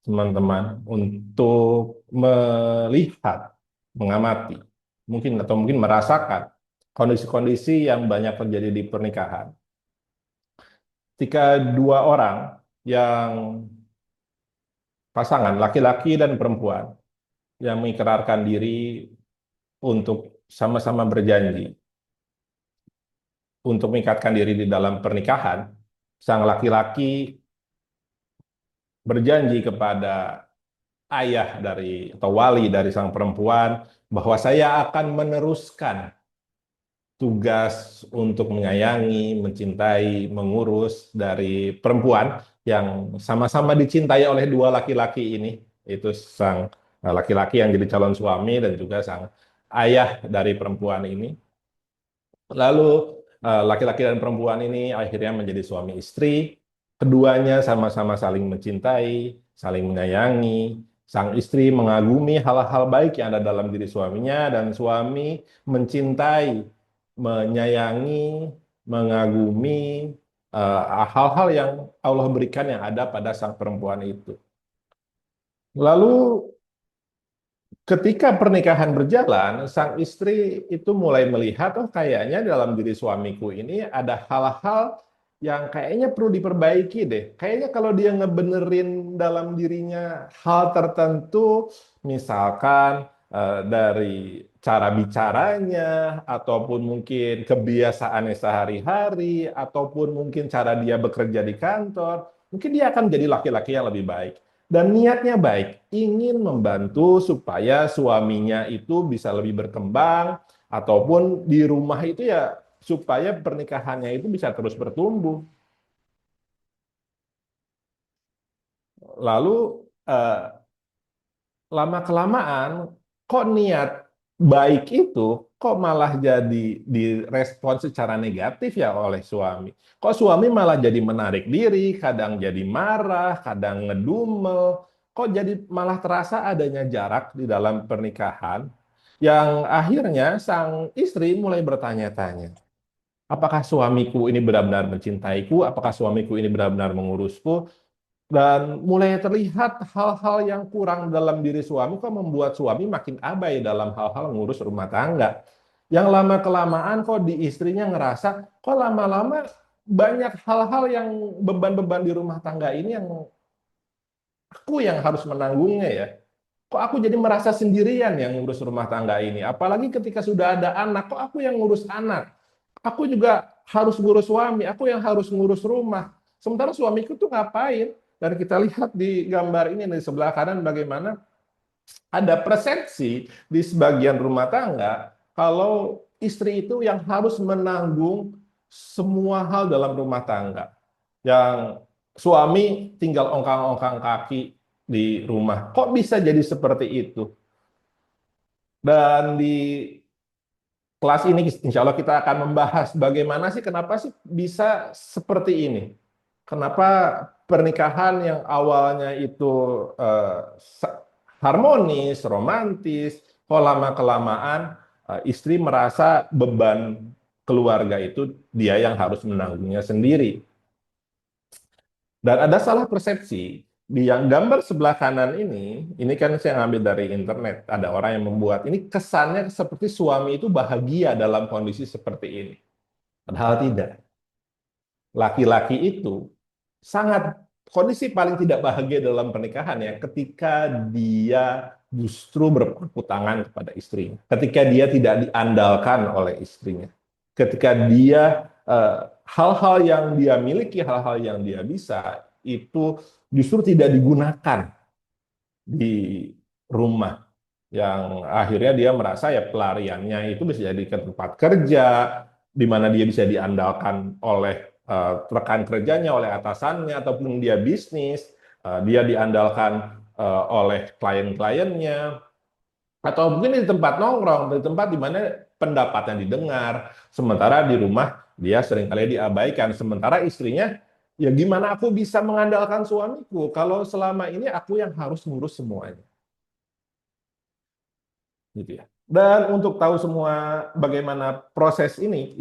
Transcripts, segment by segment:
teman-teman, untuk melihat, mengamati, mungkin merasakan kondisi-kondisi yang banyak terjadi di pernikahan. Ketika dua orang yang pasangan laki-laki dan perempuan yang mengikrarkan diri untuk sama-sama berjanji untuk mengikatkan diri di dalam pernikahan, sang laki-laki berjanji kepada ayah dari atau wali dari sang perempuan bahwa saya akan meneruskan tugas untuk menyayangi, mencintai, mengurus dari perempuan yang sama-sama dicintai oleh dua laki-laki ini. Itu sang laki-laki yang jadi calon suami dan juga sang ayah dari perempuan ini. Lalu laki-laki dan perempuan ini akhirnya menjadi suami istri. Keduanya sama-sama saling mencintai, saling menyayangi. Sang istri mengagumi hal-hal baik yang ada dalam diri suaminya dan suami mencintai, menyayangi, mengagumi hal-hal yang Allah berikan yang ada pada sang perempuan itu. Lalu ketika pernikahan berjalan, sang istri itu mulai melihat, oh kayaknya dalam diri suamiku ini ada hal-hal yang kayaknya perlu diperbaiki deh. Kayaknya kalau dia ngebenerin dalam dirinya hal tertentu, misalkan dari cara bicaranya, ataupun mungkin kebiasaannya sehari-hari, ataupun mungkin cara dia bekerja di kantor, mungkin dia akan jadi laki-laki yang lebih baik. Dan niatnya baik, ingin membantu supaya suaminya itu bisa lebih berkembang, ataupun di rumah itu ya supaya pernikahannya itu bisa terus bertumbuh. Lalu eh, lama-kelamaan, kok niat baik itu kok malah jadi direspon secara negatif ya oleh suami. Kok suami malah jadi menarik diri, kadang jadi marah, kadang ngedumel, kok jadi malah terasa adanya jarak di dalam pernikahan yang akhirnya sang istri mulai bertanya-tanya, apakah suamiku ini benar-benar mencintaiku? Apakah suamiku ini benar-benar mengurusku? Dan mulai terlihat hal-hal yang kurang dalam diri suami kok membuat suami makin abai dalam hal-hal ngurus rumah tangga. Yang lama-kelamaan kok di istrinya ngerasa, kok lama-lama banyak hal-hal yang beban-beban di rumah tangga ini yang aku yang harus menanggungnya ya. Kok aku jadi merasa sendirian yang ngurus rumah tangga ini. Apalagi ketika sudah ada anak, kok aku yang ngurus anak. Aku juga harus ngurus suami, aku yang harus ngurus rumah. Sementara suamiku tuh ngapain? Dan kita lihat di gambar ini di sebelah kanan bagaimana ada persepsi di sebagian rumah tangga kalau istri itu yang harus menanggung semua hal dalam rumah tangga. Yang suami tinggal ongkang-ongkang kaki di rumah. Kok bisa jadi seperti itu? Dan di kelas ini insya Allah kita akan membahas bagaimana sih, kenapa sih bisa seperti ini. Kenapa pernikahan yang awalnya itu eh, harmonis, romantis, kok lama-kelamaan istri merasa beban keluarga itu dia yang harus menanggungnya sendiri. Dan ada salah persepsi di yang gambar sebelah kanan ini kan saya ngambil dari internet. Ada orang yang membuat ini kesannya seperti suami itu bahagia dalam kondisi seperti ini. Padahal tidak. Laki-laki itu sangat kondisi paling tidak bahagia dalam pernikahan ya ketika dia justru berpangku tangan kepada istrinya, ketika dia tidak diandalkan oleh istrinya, ketika dia hal-hal yang dia miliki, hal-hal yang dia bisa itu justru tidak digunakan di rumah, yang akhirnya dia merasa ya pelariannya itu bisa jadi ke tempat kerja di mana dia bisa diandalkan oleh rekan kerjanya, oleh atasannya, ataupun dia bisnis, dia diandalkan oleh klien-kliennya, atau mungkin di tempat nongkrong, di tempat di mana pendapatnya didengar, sementara di rumah dia seringkali diabaikan, sementara istrinya, ya gimana aku bisa mengandalkan suamiku kalau selama ini aku yang harus ngurus semuanya, gitu ya. Dan untuk tahu semua bagaimana proses ini,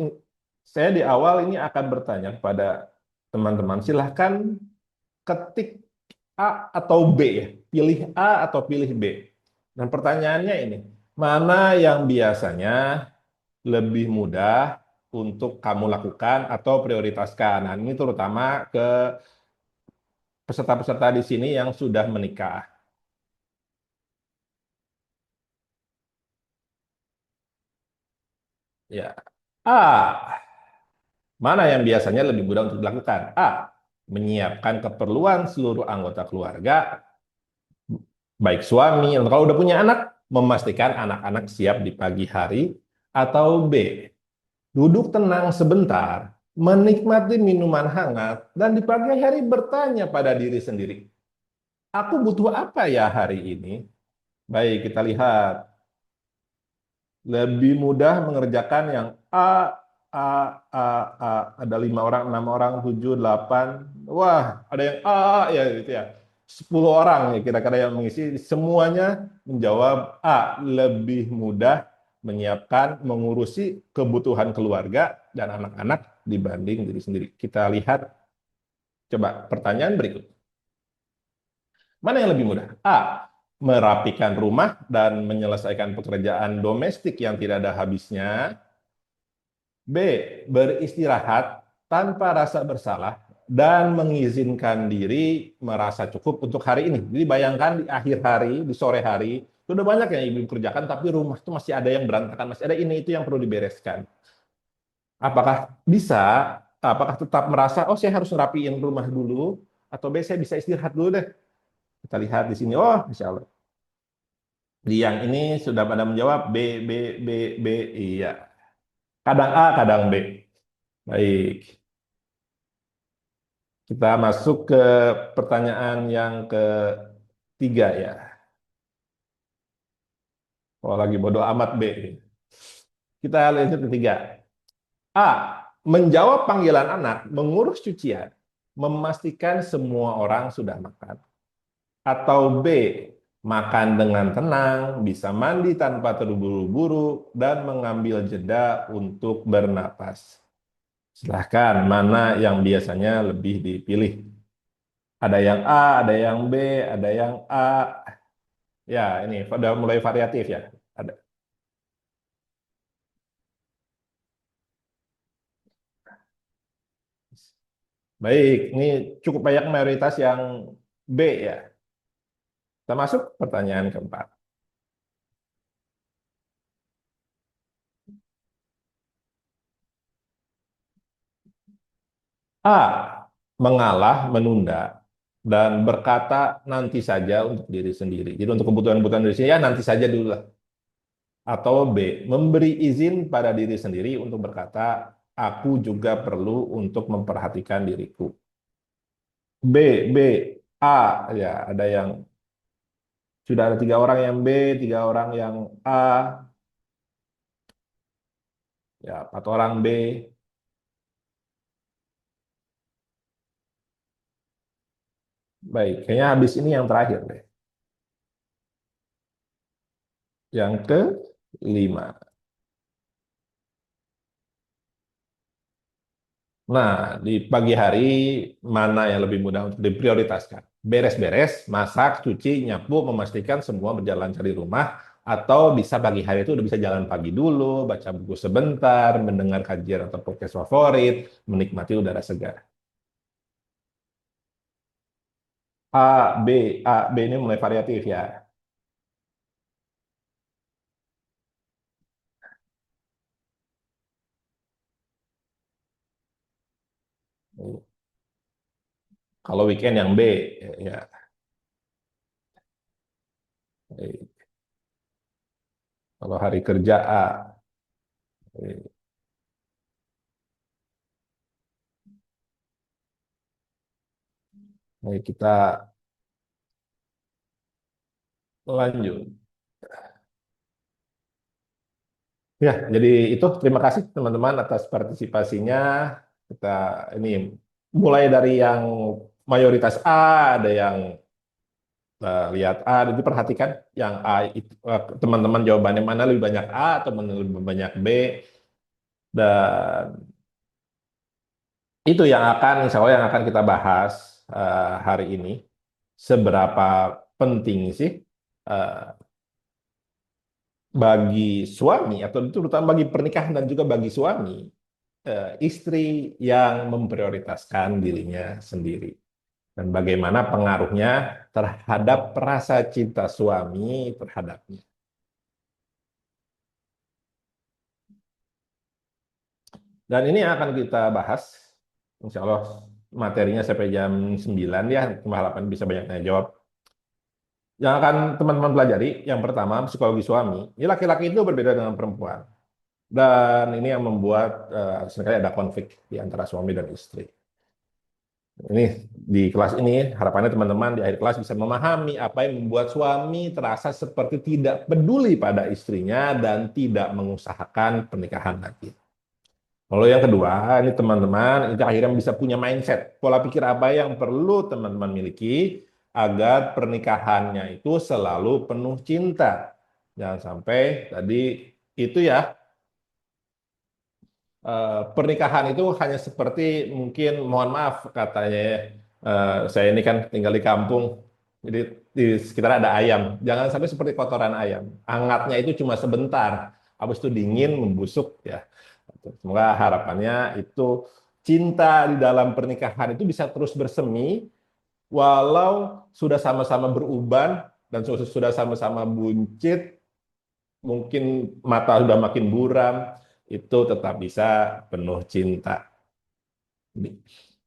saya di awal ini akan bertanya kepada teman-teman, silahkan ketik A atau B ya. Pilih A atau pilih B. Dan pertanyaannya ini, mana yang biasanya lebih mudah untuk kamu lakukan atau prioritaskan? Nah, ini terutama ke peserta-peserta di sini yang sudah menikah. Ya. A. Mana yang biasanya lebih mudah untuk dilakukan? A. Menyiapkan keperluan seluruh anggota keluarga, baik suami, atau kalau udah punya anak, memastikan anak-anak siap di pagi hari. Atau B. Duduk tenang sebentar, menikmati minuman hangat, dan di pagi hari bertanya pada diri sendiri, aku butuh apa ya hari ini? Baik, kita lihat. Lebih mudah mengerjakan yang A, A, A. Ada 5 orang, 6 orang, 7, 8. Wah, ada yang ya gitu ya. 10 orang ya kira-kira yang mengisi. Semuanya menjawab A. Lebih mudah menyiapkan, mengurusi kebutuhan keluarga dan anak-anak dibanding diri sendiri. Kita lihat, coba pertanyaan berikut. Mana yang lebih mudah? A. Merapikan rumah dan menyelesaikan pekerjaan domestik yang tidak ada habisnya. B. Beristirahat tanpa rasa bersalah dan mengizinkan diri merasa cukup untuk hari ini. Jadi bayangkan di akhir hari, di sore hari, itu udah banyak yang ibu kerjakan, tapi rumah itu masih ada yang berantakan, masih ada ini itu yang perlu dibereskan. Apakah bisa, apakah tetap merasa, oh saya harus ngerapiin rumah dulu, atau B, saya bisa istirahat dulu deh. Kita lihat di sini, oh insya Allah. Di yang ini sudah pada menjawab B, B, B, B, iya. Kadang A, kadang B. Baik. Kita masuk ke pertanyaan yang ketiga ya. Kalau lagi bodoh amat B. Kita lihat yang ketiga. A. Menjawab panggilan anak, mengurus cucian, memastikan semua orang sudah makan. Atau B. Makan dengan tenang, bisa mandi tanpa terburu-buru, dan mengambil jeda untuk bernapas. Silahkan, mana yang biasanya lebih dipilih? Ada yang A, ada yang B, ada yang A. Ya, ini udah mulai variatif ya. Ada. Baik, ini cukup banyak mayoritas yang B ya. Kita masuk pertanyaan keempat. A. Mengalah, menunda, dan berkata nanti saja untuk diri sendiri. Jadi untuk kebutuhan-kebutuhan diri sendiri, ya nanti saja dulu lah. Atau B. Memberi izin pada diri sendiri untuk berkata, aku juga perlu untuk memperhatikan diriku. B, B, A. Ya, ada yang sudah ada 3 orang yang B, 3 orang yang A, ya 4 orang B. Baik, kayaknya habis ini yang terakhir deh. Yang kelima. Nah, di pagi hari mana yang lebih mudah untuk diprioritaskan? Beres-beres, masak, cuci, nyapu, memastikan semua berjalan dari rumah, atau bisa pagi hari itu udah bisa jalan pagi dulu, baca buku sebentar, mendengar kajian atau podcast favorit, menikmati udara segar. A, B ini mulai variatif ya. Kalau weekend yang B, ya. Kalau hari kerja A. Baik, kita lanjut. Ya, jadi itu terima kasih teman-teman atas partisipasinya. Kita ini mulai dari yang mayoritas A, ada yang lihat A, jadi perhatikan yang A itu teman-teman jawabannya mana lebih banyak A atau mana lebih banyak B, dan itu yang akan insya Allah yang akan kita bahas hari ini. seberapa penting sih eh, bagi suami atau terutama bagi pernikahan dan juga bagi suami istri yang memprioritaskan dirinya sendiri dan bagaimana pengaruhnya terhadap rasa cinta suami terhadapnya. Dan ini akan kita bahas, insya Allah materinya sampai jam 9 ya, cuma harapan bisa banyak tanya jawab. Yang akan teman-teman pelajari, yang pertama psikologi suami, ini laki-laki itu berbeda dengan perempuan. Dan ini yang membuat seringkali ada konflik di antara suami dan istri. Ini di kelas ini harapannya teman-teman di akhir kelas bisa memahami apa yang membuat suami terasa seperti tidak peduli pada istrinya dan tidak mengusahakan pernikahan lagi. Lalu yang kedua, ini teman-teman itu akhirnya bisa punya mindset, pola pikir apa yang perlu teman-teman miliki agar pernikahannya itu selalu penuh cinta. Jangan sampai tadi itu ya pernikahan itu hanya seperti mungkin mohon maaf katanya ya, saya ini kan tinggal di kampung, jadi di sekitar ada ayam. Jangan sampai seperti kotoran ayam. Hangatnya itu cuma sebentar, habis itu dingin membusuk ya. Semoga harapannya itu cinta di dalam pernikahan itu bisa terus bersemi walau sudah sama-sama beruban dan sudah sama-sama buncit, mungkin mata sudah makin buram, itu tetap bisa penuh cinta.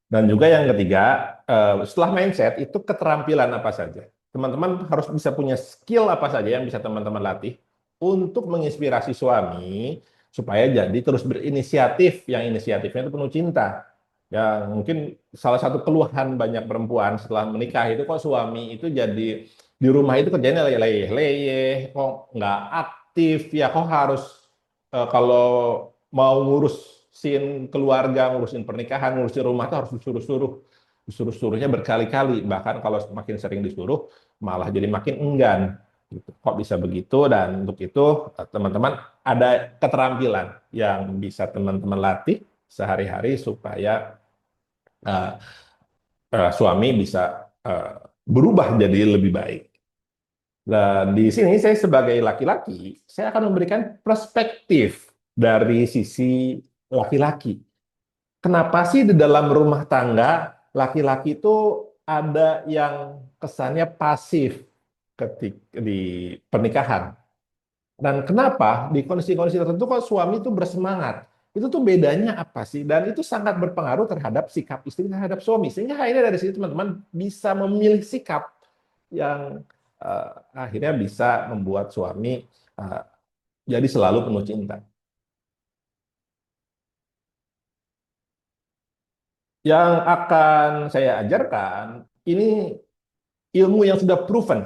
Dan juga yang ketiga, setelah mindset itu keterampilan apa saja. Teman-teman harus bisa punya skill apa saja yang bisa teman-teman latih untuk menginspirasi suami supaya jadi terus berinisiatif, yang inisiatifnya itu penuh cinta. Ya, mungkin salah satu keluhan banyak perempuan setelah menikah itu kok suami itu jadi di rumah itu kerjanya leyeh-leyeh, kok nggak aktif, ya kok harus kalau mau ngurusin keluarga, ngurusin pernikahan, ngurusin rumah itu harus disuruh-suruh. Disuruh-suruhnya berkali-kali, bahkan kalau makin sering disuruh malah jadi makin enggan. Gitu. Kok bisa begitu? Dan untuk itu teman-teman ada keterampilan yang bisa teman-teman latih sehari-hari supaya uh, suami bisa uh, berubah jadi lebih baik. Nah, di sini saya sebagai laki-laki, saya akan memberikan perspektif dari sisi laki-laki. Kenapa sih di dalam rumah tangga laki-laki itu ada yang kesannya pasif ketika di pernikahan? Dan kenapa di kondisi-kondisi tertentu kok suami itu bersemangat? Itu tuh bedanya apa sih? Dan itu sangat berpengaruh terhadap sikap istri terhadap suami. Sehingga akhirnya dari situ teman-teman bisa memilih sikap yang akhirnya bisa membuat suami uh, jadi selalu penuh cinta. Yang akan saya ajarkan ini ilmu yang sudah proven.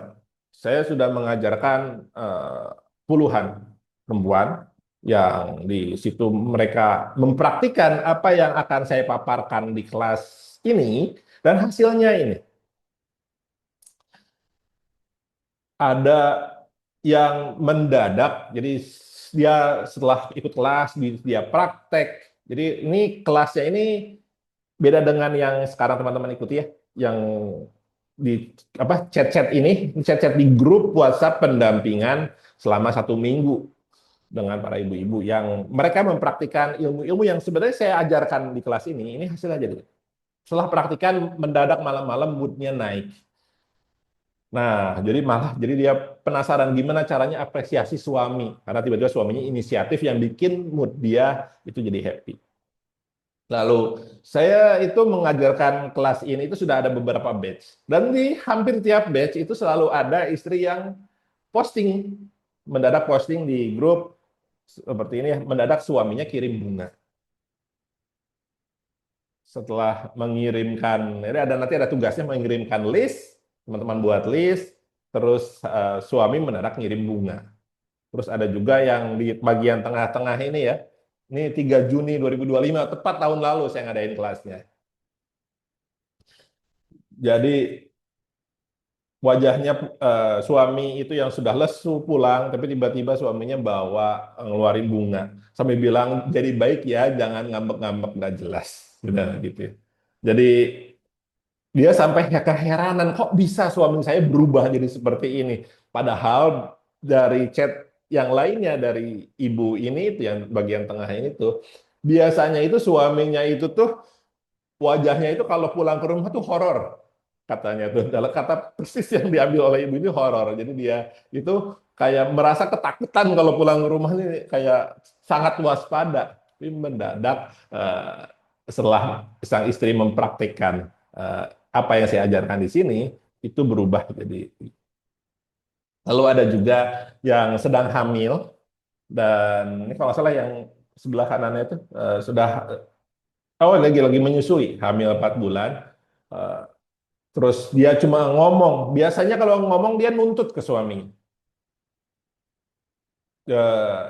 Saya sudah mengajarkan puluhan perempuan yang di situ mereka mempraktikkan apa yang akan saya paparkan di kelas ini dan hasilnya ini ada yang mendadak. Jadi dia setelah ikut kelas dia praktek. Jadi ini kelasnya ini beda dengan yang sekarang teman-teman ikuti ya, yang di apa chat-chat ini, chat-chat di grup WhatsApp pendampingan selama 1 minggu dengan para ibu-ibu yang mereka mempraktikkan ilmu-ilmu yang sebenarnya saya ajarkan di kelas ini hasilnya jadi. Setelah praktikan mendadak malam-malam moodnya naik. Nah, jadi dia penasaran gimana caranya apresiasi suami karena tiba-tiba suaminya inisiatif yang bikin mood dia itu jadi happy. Lalu saya itu mengajarkan kelas ini itu sudah ada beberapa batch dan di hampir tiap batch itu selalu ada istri yang posting mendadak posting di grup seperti ini ya, mendadak suaminya kirim bunga. Setelah mengirimkan, ini ada nanti ada tugasnya mengirimkan list, teman-teman buat list, terus suami mendadak ngirim bunga. Terus ada juga yang di bagian tengah-tengah ini ya, ini 3 Juni 2025, tepat tahun lalu saya ngadain kelasnya. Jadi wajahnya suami itu yang sudah lesu pulang, tapi tiba-tiba suaminya bawa ngeluarin bunga, sampai bilang jadi baik ya, jangan ngambek-ngambek nggak jelas, udah gitu. Ya. Jadi Dia sampai keheranan, kok bisa suami saya berubah jadi seperti ini. Padahal dari chat yang lainnya dari ibu ini itu yang bagian tengah ini tuh, biasanya itu suaminya itu tuh wajahnya itu kalau pulang ke rumah tuh horor katanya tuh. Dalam kata persis yang diambil oleh ibu ini horor. Jadi dia itu kayak merasa ketakutan kalau pulang ke rumah ini kayak sangat waspada. Tapi mendadak setelah sang istri mempraktikkan apa yang saya ajarkan di sini itu berubah jadi. Lalu ada juga yang sedang hamil dan ini kalau nggak salah yang sebelah kanannya itu sudah lagi menyusui hamil 4 bulan. Eh, Terus dia cuma ngomong. Biasanya kalau ngomong dia nuntut ke suaminya. Eh,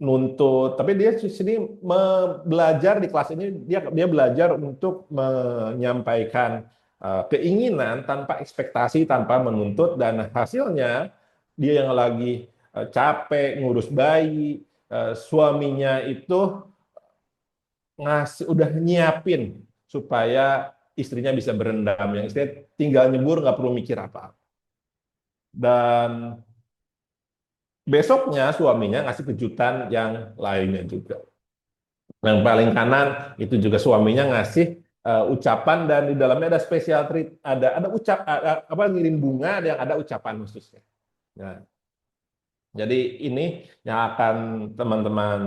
Nuntut. Tapi dia di sini belajar di kelas ini dia belajar untuk menyampaikan keinginan tanpa ekspektasi, tanpa menuntut dan hasilnya dia yang lagi capek ngurus bayi, suaminya itu udah nyiapin supaya istrinya bisa berendam. Yang istrinya tinggal nyebur nggak perlu mikir apa. Dan besoknya suaminya ngasih kejutan yang lainnya juga. Yang paling kanan itu juga suaminya ngasih ucapan dan di dalamnya ada special treat, ada apa ngirim bunga yang ada ucapan khususnya. Nah, jadi ini yang akan teman-teman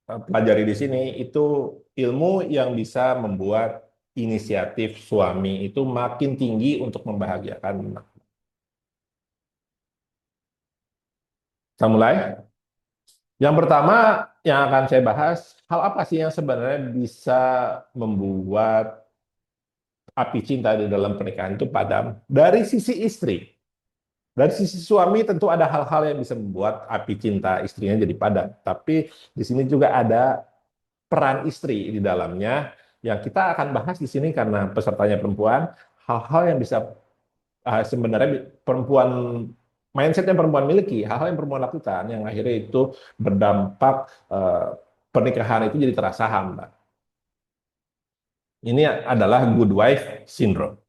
pelajari di sini itu ilmu yang bisa membuat inisiatif suami itu makin tinggi untuk membahagiakan. Kita mulai. Yang pertama yang akan saya bahas, hal apa sih yang sebenarnya bisa membuat api cinta di dalam pernikahan itu padam? Dari sisi istri, dari sisi suami tentu ada hal-hal yang bisa membuat api cinta istrinya jadi padam. Tapi di sini juga ada peran istri di dalamnya yang kita akan bahas di sini karena pesertanya perempuan, hal-hal yang bisa sebenarnya perempuan mindset yang perempuan miliki, hal-hal yang perempuan lakukan yang akhirnya itu berdampak eh, pernikahan itu jadi terasa hambar. Ini adalah good wife syndrome.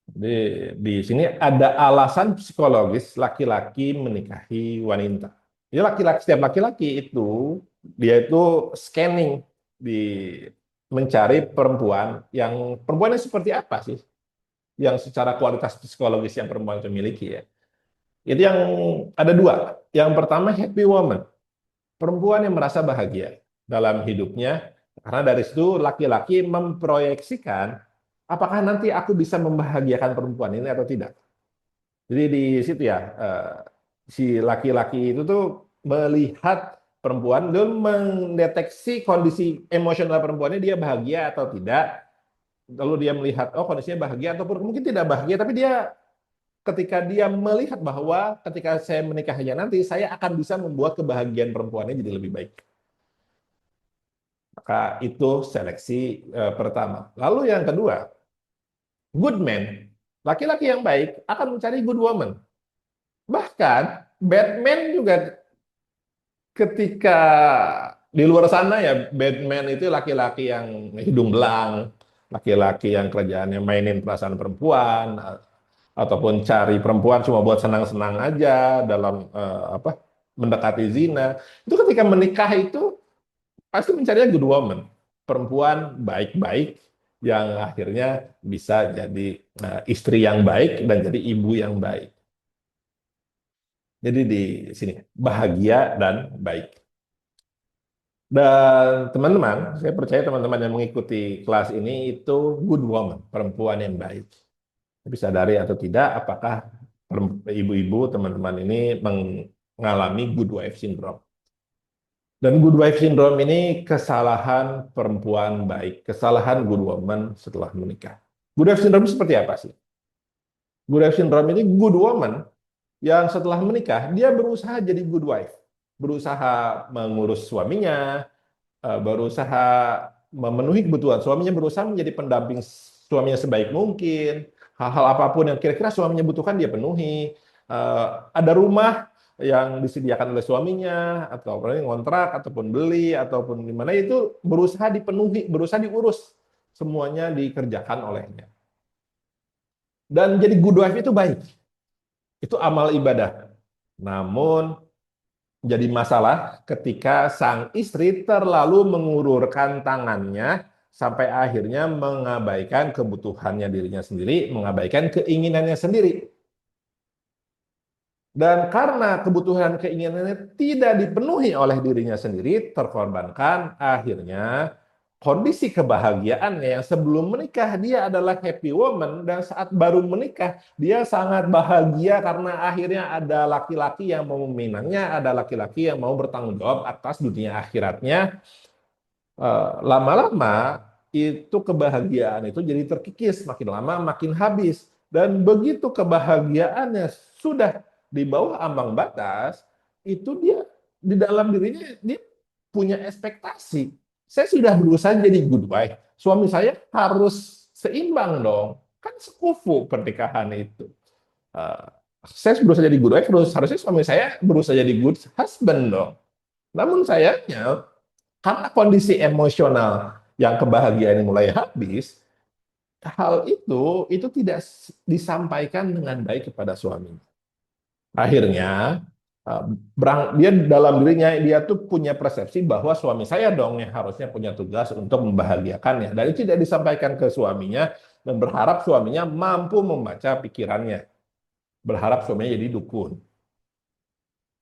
Di sini ada alasan psikologis laki-laki menikahi wanita. Jadi setiap laki-laki itu dia itu scanning di mencari perempuan yang seperti apa sih yang secara kualitas psikologis yang perempuan itu miliki ya. Itu yang ada dua. Yang pertama happy woman, perempuan yang merasa bahagia dalam hidupnya, karena dari situ laki-laki memproyeksikan apakah nanti aku bisa membahagiakan perempuan ini atau tidak. Jadi di situ ya si laki-laki itu tuh melihat perempuan dan mendeteksi kondisi emosional perempuannya dia bahagia atau tidak. Lalu dia melihat oh kondisinya bahagia ataupun mungkin tidak bahagia, tapi dia ketika dia melihat bahwa ketika saya menikahnya nanti saya akan bisa membuat kebahagiaan perempuannya jadi lebih baik. Maka itu seleksi pertama. Lalu yang kedua, good man. Laki-laki yang baik akan mencari good woman. Bahkan bad man juga ketika di luar sana ya bad man itu laki-laki yang hidung belang, laki-laki yang kerjaannya mainin perasaan perempuan ataupun cari perempuan cuma buat senang-senang aja dalam apa mendekati zina. Itu ketika menikah itu pasti mencarinya good woman, perempuan baik-baik yang akhirnya bisa jadi istri yang baik dan jadi ibu yang baik. Jadi di sini bahagia dan baik. Dan teman-teman, saya percaya teman-teman yang mengikuti kelas ini itu good woman, perempuan yang baik. Tapi sadari atau tidak, apakah ibu-ibu teman-teman ini mengalami good wife syndrome? Dan good wife syndrome ini kesalahan perempuan baik, kesalahan good woman setelah menikah. Good wife syndrome seperti apa sih? Good wife syndrome ini good woman yang setelah menikah, dia berusaha jadi good wife. Berusaha mengurus suaminya, berusaha memenuhi kebutuhan suaminya, berusaha menjadi pendamping suaminya sebaik mungkin. Hal-hal apapun yang kira-kira suaminya butuhkan dia penuhi. Ada rumah yang disediakan oleh suaminya atau ngontrak ataupun beli ataupun di mana itu berusaha dipenuhi, berusaha diurus. semuanya dikerjakan olehnya. Dan jadi good wife itu baik, itu amal ibadah. Namun jadi masalah ketika sang istri terlalu mengulurkan tangannya sampai akhirnya mengabaikan kebutuhannya dirinya sendiri, mengabaikan keinginannya sendiri. Dan karena kebutuhan keinginannya tidak dipenuhi oleh dirinya sendiri, terkorbankan akhirnya kondisi kebahagiaannya yang sebelum menikah dia adalah happy woman, dan saat baru menikah dia sangat bahagia karena akhirnya ada laki-laki yang mau meminangnya, ada laki-laki yang mau bertanggung jawab atas dunia akhiratnya. Lama-lama itu kebahagiaan itu jadi terkikis, makin lama makin habis. Dan begitu kebahagiaannya sudah di bawah ambang batas, itu dia di dalam dirinya dia punya ekspektasi. Saya sudah berusaha jadi good wife, suami saya harus seimbang dong. Kan sekufu pernikahan itu. Eh, saya berusaha jadi good wife, harusnya suami saya berusaha jadi good husband dong. Namun sayangnya karena kondisi emosional yang kebahagiaan mulai habis, hal itu tidak disampaikan dengan baik kepada suami. Akhirnya eh, dia dalam dirinya dia tuh punya persepsi bahwa suami saya dong yang harusnya punya tugas untuk membahagiakannya, dan itu tidak disampaikan ke suaminya, dan berharap suaminya mampu membaca pikirannya, berharap suaminya jadi dukun.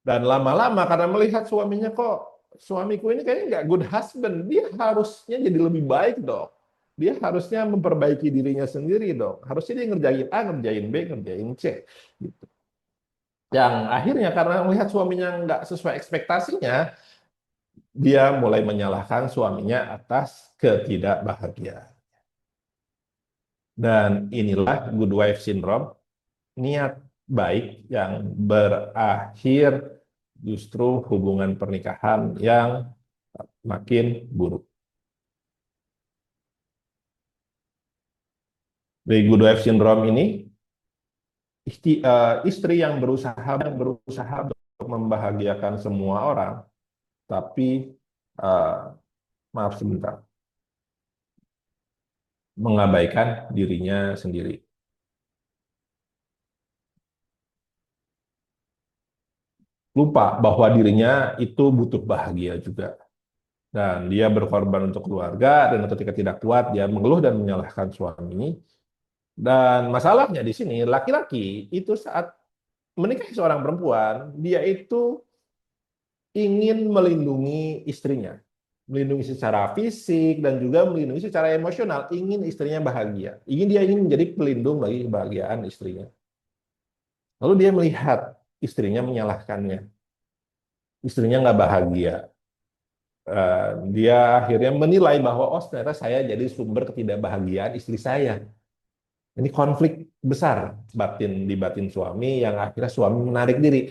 Dan lama-lama karena melihat suaminya, kok suamiku ini kayaknya nggak good husband, dia harusnya jadi lebih baik dong. Dia harusnya memperbaiki dirinya sendiri dong. Harusnya dia ngerjain A, ngerjain B, ngerjain C. Gitu. Yang akhirnya karena melihat suaminya nggak sesuai ekspektasinya, dia mulai menyalahkan suaminya atas ketidakbahagiaan. Dan inilah good wife syndrome, niat baik yang berakhir justru hubungan pernikahan yang makin buruk. Dari good wife syndrome ini, istri yang berusaha untuk membahagiakan semua orang, tapi uh, maaf sebentar, mengabaikan dirinya sendiri. Lupa bahwa dirinya itu butuh bahagia juga. Dan dia berkorban untuk keluarga, dan ketika tidak kuat, dia mengeluh dan menyalahkan suami. Dan masalahnya di sini, laki-laki itu saat menikahi seorang perempuan, dia itu ingin melindungi istrinya. Melindungi secara fisik dan juga melindungi secara emosional. Ingin istrinya bahagia. Dia ingin menjadi pelindung bagi kebahagiaan istrinya. Lalu dia melihat istrinya menyalahkannya. Istrinya nggak bahagia. Dia akhirnya menilai bahwa, oh ternyata saya jadi sumber ketidakbahagiaan istri saya. Ini konflik besar di batin suami, yang akhirnya suami menarik diri.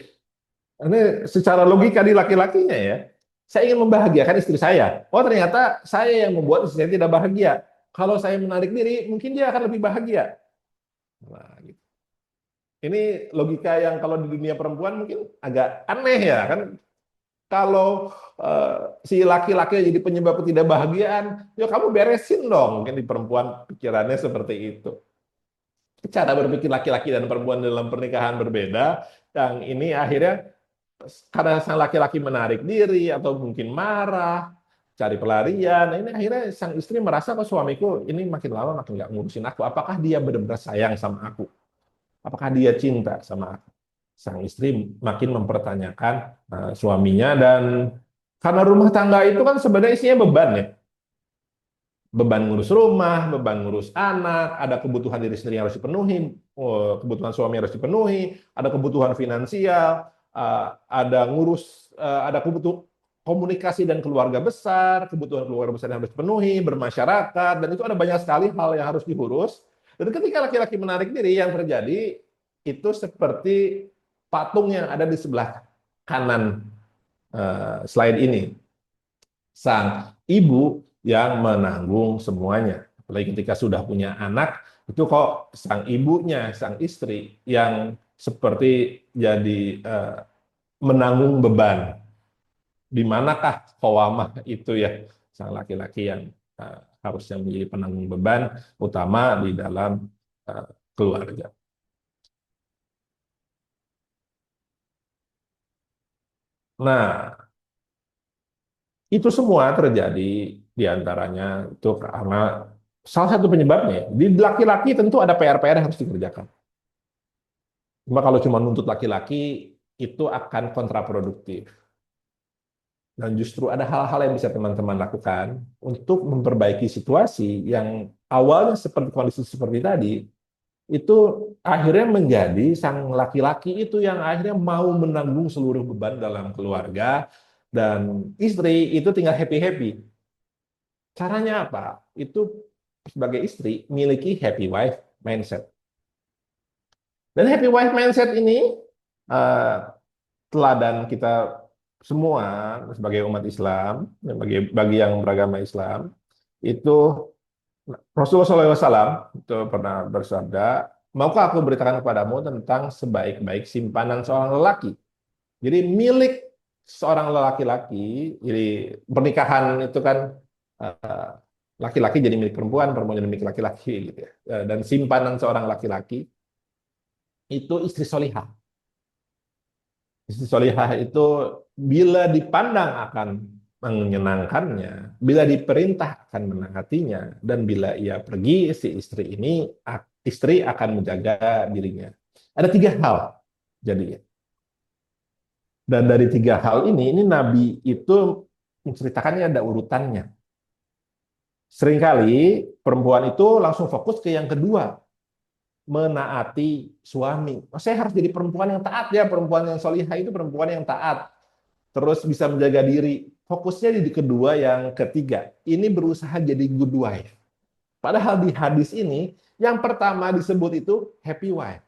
Ini secara logika di laki-lakinya ya. Saya ingin membahagiakan istri saya. Oh ternyata saya yang membuat istri saya tidak bahagia. Kalau saya menarik diri, mungkin dia akan lebih bahagia. Nah, gitu. Ini logika yang kalau di dunia perempuan mungkin agak aneh ya kan. Kalau si laki-laki jadi penyebab ketidakbahagiaan, ya kamu beresin dong. Mungkin di perempuan pikirannya seperti itu. Cara berpikir laki-laki dan perempuan dalam pernikahan berbeda. Yang ini akhirnya karena sang laki-laki menarik diri atau mungkin marah, cari pelarian. Nah, ini akhirnya sang istri merasa, kok suamiku ini makin lama makin nggak ngurusin aku. Apakah dia benar-benar sayang sama aku? Apakah dia cinta sama aku? Sang istri makin mempertanyakan suaminya, dan karena rumah tangga itu kan sebenarnya isinya beban ya. Beban ngurus rumah, beban ngurus anak, ada kebutuhan diri sendiri yang harus dipenuhi, kebutuhan suami harus dipenuhi, ada kebutuhan finansial, ada kebutuhan komunikasi dan keluarga besar, kebutuhan keluarga besar yang harus dipenuhi, bermasyarakat, dan itu ada banyak sekali hal yang harus diurus. Dan ketika laki-laki menarik diri, yang terjadi itu seperti patung yang ada di sebelah kanan slide ini. Sang ibu yang menanggung semuanya. Apalagi ketika sudah punya anak, itu kok sang ibunya, sang istri yang seperti jadi menanggung beban. Di manakah kawamah itu ya, sang laki-laki yang harusnya menjadi penanggung beban utama di dalam uh, keluarga. Nah, itu semua terjadi diantaranya itu karena salah satu penyebabnya di laki-laki tentu ada PR-PR yang harus dikerjakan. Cuma kalau cuma nuntut laki-laki itu akan kontraproduktif. Dan justru ada hal-hal yang bisa teman-teman lakukan untuk memperbaiki situasi yang awalnya seperti kondisi seperti tadi, itu akhirnya menjadi sang laki-laki itu yang akhirnya mau menanggung seluruh beban dalam keluarga, dan istri itu tinggal happy-happy. Caranya apa? Itu sebagai istri miliki happy wife mindset. Dan happy wife mindset ini eh, teladan kita semua sebagai umat Islam, bagi yang beragama Islam, itu Rasulullah SAW itu pernah bersabda, maukah aku beritakan kepadamu tentang sebaik-baik simpanan seorang lelaki. Jadi milik seorang lelaki-laki, jadi pernikahan itu kan eh, laki-laki jadi milik perempuan, perempuan jadi milik laki-laki gitu ya. Dan simpanan seorang laki-laki itu istri solihah. Istri solihah itu bila dipandang akan menyenangkannya, bila diperintah akan menaatinya, dan bila ia pergi, si istri ini, istri akan menjaga dirinya. Ada tiga hal jadi. Dan dari tiga hal ini Nabi itu menceritakannya ada urutannya. Seringkali perempuan itu langsung fokus ke yang kedua, menaati suami. Oh, saya harus jadi perempuan yang taat ya, perempuan yang solihah itu perempuan yang taat, terus bisa menjaga diri. Fokusnya di kedua, yang ketiga. Ini berusaha jadi good wife. Padahal di hadis ini, yang pertama disebut itu happy wife.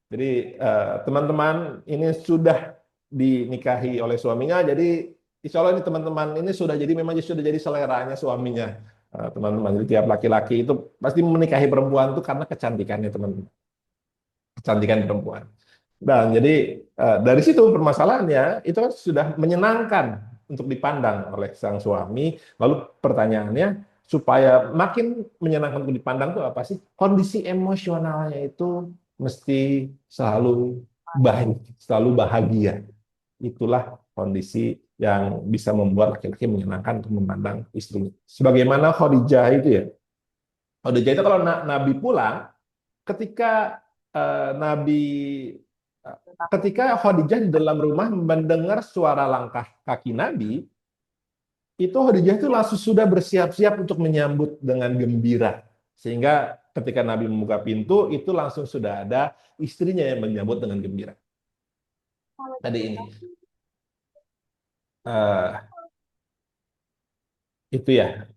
Jadi teman-teman ini sudah dinikahi oleh suaminya, jadi insya Allah ini teman-teman ini sudah jadi, memang sudah jadi seleranya suaminya. Teman-teman, jadi tiap laki-laki itu pasti menikahi perempuan itu karena kecantikannya teman-teman, kecantikan perempuan. Dan jadi dari situ permasalahannya itu kan sudah menyenangkan untuk dipandang oleh sang suami. Lalu pertanyaannya, supaya makin menyenangkan untuk dipandang itu apa sih? Kondisi emosionalnya itu mesti selalu baik, selalu bahagia. Itulah kondisi yang bisa membuat laki-laki menyenangkan untuk memandang istrinya. Sebagaimana Khadijah itu ya. Khadijah itu kalau Nabi pulang, ketika Nabi ketika Khadijah di dalam rumah mendengar suara langkah kaki Nabi, itu Khadijah itu langsung sudah bersiap-siap untuk menyambut dengan gembira. Sehingga ketika Nabi membuka pintu, itu langsung sudah ada istrinya yang menyambut dengan gembira. Tadi ini. Uh, itu ya.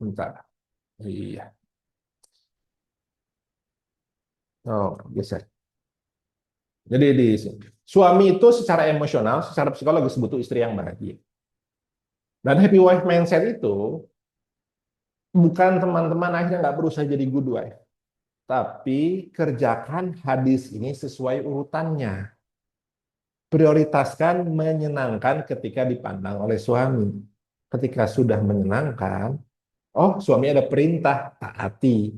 Bentar. Iya. Oh, geser. Jadi di suami itu secara emosional, secara psikologis butuh istri yang bahagia. Dan happy wife mindset itu bukan teman-teman akhirnya nggak berusaha jadi good wife, tapi kerjakan hadis ini sesuai urutannya. Prioritaskan menyenangkan ketika dipandang oleh suami. Ketika sudah menyenangkan, oh suami ada perintah, taati.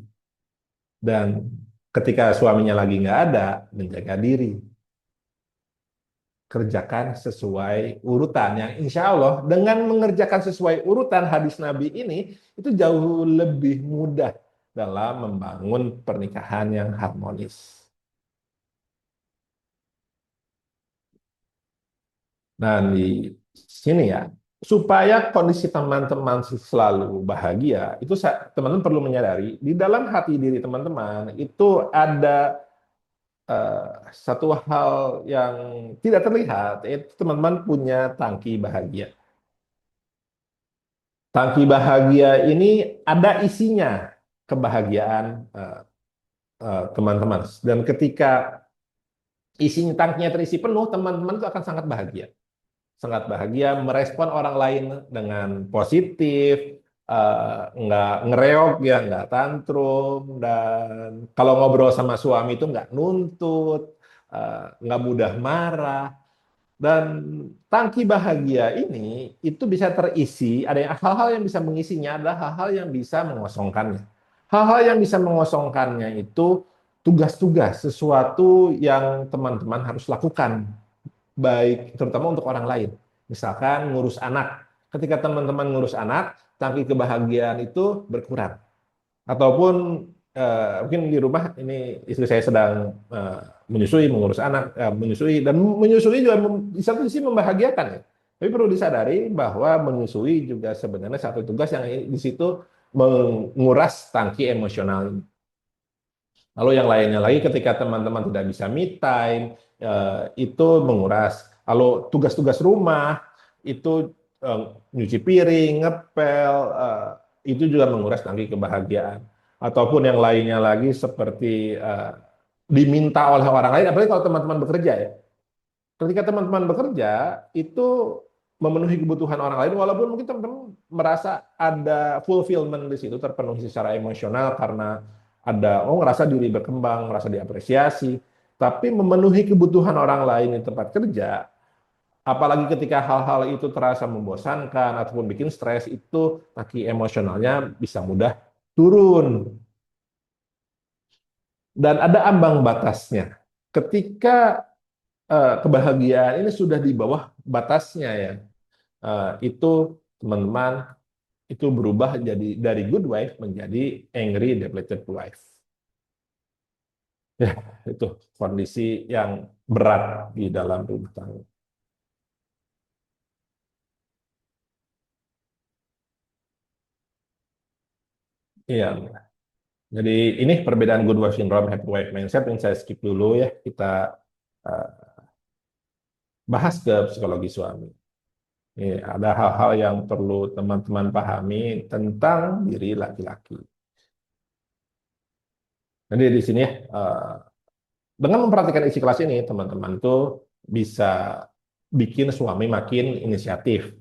Dan ketika suaminya lagi nggak ada, menjaga diri. Kerjakan sesuai urutan yang insya Allah dengan mengerjakan sesuai urutan hadis Nabi ini, itu jauh lebih mudah dalam membangun pernikahan yang harmonis. Nah, di sini ya, supaya kondisi teman-teman selalu bahagia, itu teman-teman perlu menyadari, di dalam hati diri teman-teman, itu ada satu hal yang tidak terlihat, yaitu teman-teman punya tangki bahagia. Tangki bahagia ini ada isinya, kebahagiaan teman-teman. Dan ketika isinya tangkinya terisi penuh, teman-teman itu akan sangat bahagia. Sangat bahagia, merespon orang lain dengan positif, nggak ngereok ya, nggak tantrum, dan kalau ngobrol sama suami itu nggak nuntut, nggak mudah marah. Dan tangki bahagia ini itu bisa terisi, ada hal-hal yang bisa mengisinya, ada hal-hal yang bisa mengosongkannya. Hal-hal yang bisa mengosongkannya itu tugas-tugas, sesuatu yang teman-teman harus lakukan, baik terutama untuk orang lain. Misalkan ngurus anak. Ketika teman-teman ngurus anak, tangki kebahagiaan itu berkurang. Ataupun mungkin di rumah ini istri saya sedang menyusui, mengurus anak, menyusui dan menyusui juga di satu sisi membahagiakan ya. Tapi perlu disadari bahwa menyusui juga sebenarnya satu tugas yang di situ menguras tangki emosional. Lalu yang lainnya lagi ketika teman-teman tidak bisa me time, itu menguras. Lalu tugas-tugas rumah itu nyuci piring, ngepel, itu juga menguras tangki kebahagiaan. Ataupun yang lainnya lagi seperti diminta oleh orang lain, apalagi kalau teman-teman bekerja ya. Ketika teman-teman bekerja itu memenuhi kebutuhan orang lain, walaupun mungkin teman-teman merasa ada fulfillment di situ, terpenuhi secara emosional karena ada, oh ngerasa diri berkembang, merasa diapresiasi, tapi memenuhi kebutuhan orang lain di tempat kerja, apalagi ketika hal-hal itu terasa membosankan ataupun bikin stres, itu tangki emosionalnya bisa mudah turun. Dan ada ambang batasnya. Ketika kebahagiaan ini sudah di bawah batasnya ya, itu teman-teman itu berubah jadi dari good wife menjadi angry depleted wife. Ya, itu kondisi yang berat di dalam rumah tangga. Iya. Jadi ini perbedaan good wife syndrome, happy wife mindset yang saya skip dulu ya. Kita uh, bahas ke psikologi suami. Ini ada hal-hal yang perlu teman-teman pahami tentang diri laki-laki. Jadi di sini ya, dengan memperhatikan isi kelas ini, teman-teman tuh bisa bikin suami makin inisiatif.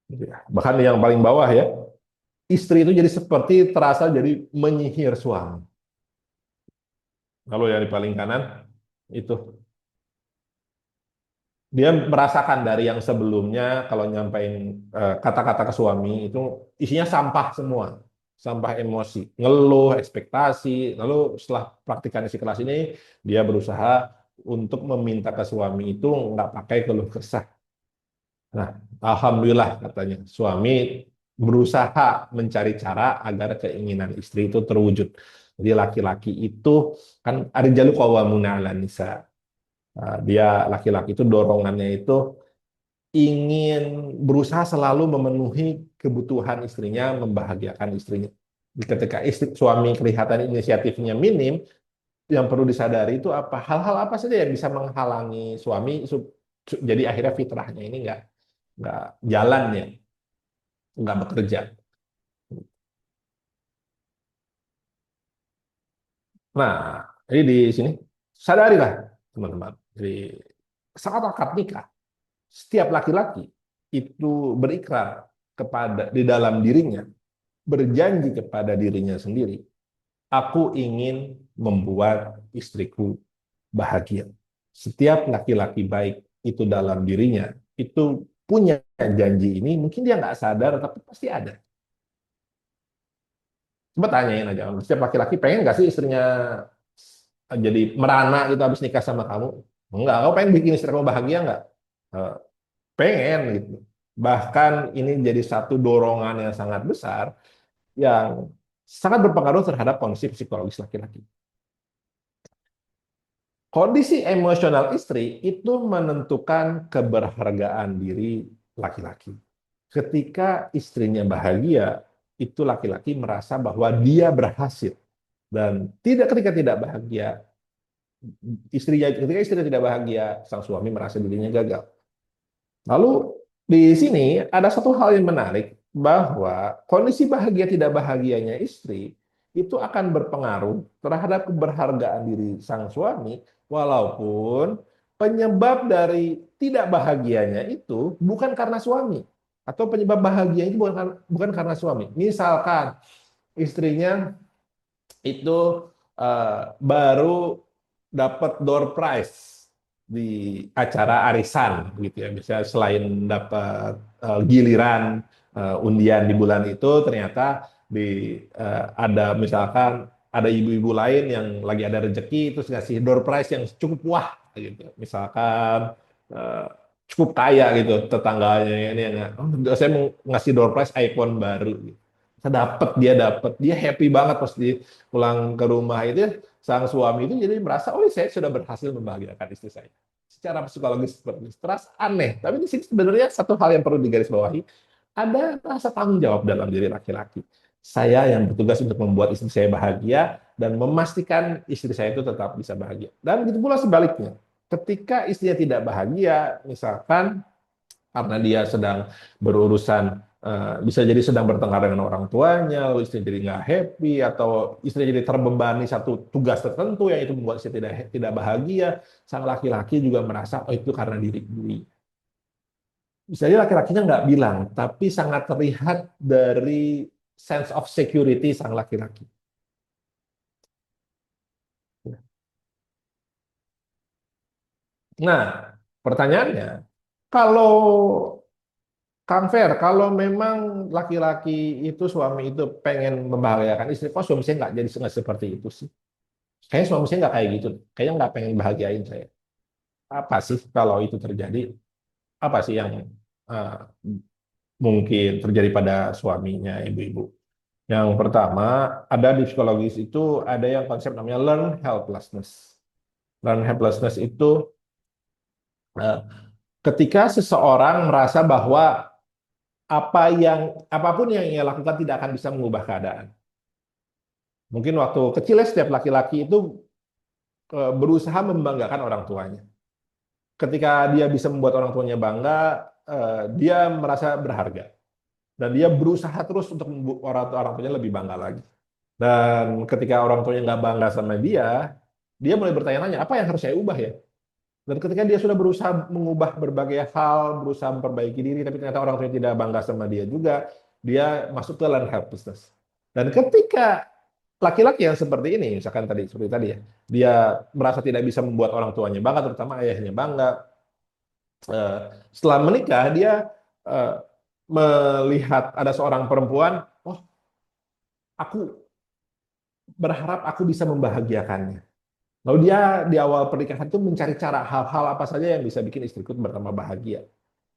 Gitu ya. Bahkan yang paling bawah ya, istri itu jadi seperti terasa jadi menyihir suami. Kalau yang di paling kanan itu dia merasakan dari yang sebelumnya kalau nyampein kata-kata ke suami itu isinya sampah semua, sampah emosi, ngeluh, ekspektasi. Lalu setelah praktikan isi kelas ini, dia berusaha untuk meminta ke suami itu nggak pakai keluh kesah. Nah, alhamdulillah katanya suami berusaha mencari cara agar keinginan istri itu terwujud. Jadi laki-laki itu kan ar-rijalu qawwamuna 'alan nisa. Dia laki-laki itu dorongannya itu ingin berusaha selalu memenuhi kebutuhan istrinya, membahagiakan istrinya. Ketika istri suami kelihatan inisiatifnya minim, yang perlu disadari itu apa? Hal-hal apa saja yang bisa menghalangi suami jadi akhirnya fitrahnya ini nggak jalan ya, nggak bekerja. Nah, jadi di sini sadarilah teman-teman. Jadi saat akad nikah, setiap laki-laki itu berikrar kepada di dalam dirinya, berjanji kepada dirinya sendiri, aku ingin membuat istriku bahagia. Setiap laki-laki baik itu dalam dirinya itu punya janji ini, mungkin dia nggak sadar tapi pasti ada. Coba tanyain aja, setiap laki-laki pengen nggak sih istrinya jadi merana gitu habis nikah sama kamu? Enggak, kamu pengen bikin istri kamu bahagia nggak? Eh, Pengen gitu. Bahkan ini jadi satu dorongan yang sangat besar yang sangat berpengaruh terhadap kondisi psikologis laki-laki. Kondisi emosional istri itu menentukan keberhargaan diri laki-laki. Ketika istrinya bahagia, itu laki-laki merasa bahwa dia berhasil. Dan tidak ketika tidak bahagia, ketika istri tidak bahagia, sang suami merasa dirinya gagal. Lalu di sini ada satu hal yang menarik bahwa kondisi bahagia tidak bahagianya istri itu akan berpengaruh terhadap keberhargaan diri sang suami walaupun penyebab dari tidak bahagianya itu bukan karena suami atau penyebab bahagia itu bukan karena suami. Misalkan istrinya itu baru dapat door prize di acara arisan gitu ya. Bisa selain dapat giliran undian di bulan itu, ternyata ada misalkan ada ibu-ibu lain yang lagi ada rezeki terus ngasih door prize yang cukup wah gitu. Misalkan eh, cukup kaya gitu tetangganya ini yang oh, saya mau ngasih door prize iPhone baru gitu. Dia happy banget pas di pulang ke rumah itu sang suami itu jadi merasa oh saya sudah berhasil membahagiakan istri saya. Secara psikologis seperti itu terasa aneh, tapi di sini sebenarnya satu hal yang perlu digarisbawahi, ada rasa tanggung jawab dalam diri laki-laki. Saya yang bertugas untuk membuat istri saya bahagia dan memastikan istri saya itu tetap bisa bahagia. Dan begitu pula sebaliknya. Ketika istrinya tidak bahagia, misalkan karena dia sedang berurusan, bisa jadi sedang bertengkar dengan orang tuanya, lalu istri jadi nggak happy, atau istri jadi terbebani satu tugas tertentu yang itu membuat istri tidak tidak bahagia, sang laki-laki juga merasa oh itu karena diri. Bisa jadi laki-lakinya nggak bilang, tapi sangat terlihat dari sense of security sang laki-laki. Nah, pertanyaannya, kalau Kang Fer, kalau memang laki-laki itu suami itu pengen membahagiakan istri, kok suami saya nggak jadi nggak seperti itu sih? Kayaknya suami saya nggak kayak gitu, kayaknya nggak pengen bahagiain saya. Apa sih kalau itu terjadi? Apa sih yang uh, mungkin terjadi pada suaminya ibu-ibu? Yang pertama, ada di psikologis itu ada yang konsep namanya learn helplessness. Learn helplessness itu uh, ketika seseorang merasa bahwa apapun yang ia lakukan tidak akan bisa mengubah keadaan. Mungkin waktu kecil ya setiap laki-laki itu berusaha membanggakan orang tuanya. Ketika dia bisa membuat orang tuanya bangga, dia merasa berharga. Dan dia berusaha terus untuk membuat orang tuanya lebih bangga lagi. Dan ketika orang tuanya nggak bangga sama dia mulai bertanya-tanya, apa yang harus saya ubah ya? Dan ketika dia sudah berusaha mengubah berbagai hal, berusaha memperbaiki diri, tapi ternyata orang tuanya tidak bangga sama dia juga, dia masuk ke learn helplessness. Dan ketika laki-laki yang seperti ini, misalkan tadi seperti tadi ya, dia merasa tidak bisa membuat orang tuanya bangga, terutama ayahnya bangga. Eh, Setelah menikah, dia eh, melihat ada seorang perempuan, oh, aku berharap aku bisa membahagiakannya. Lalu dia di awal pernikahan itu mencari cara hal-hal apa saja yang bisa bikin istriku bertambah bahagia.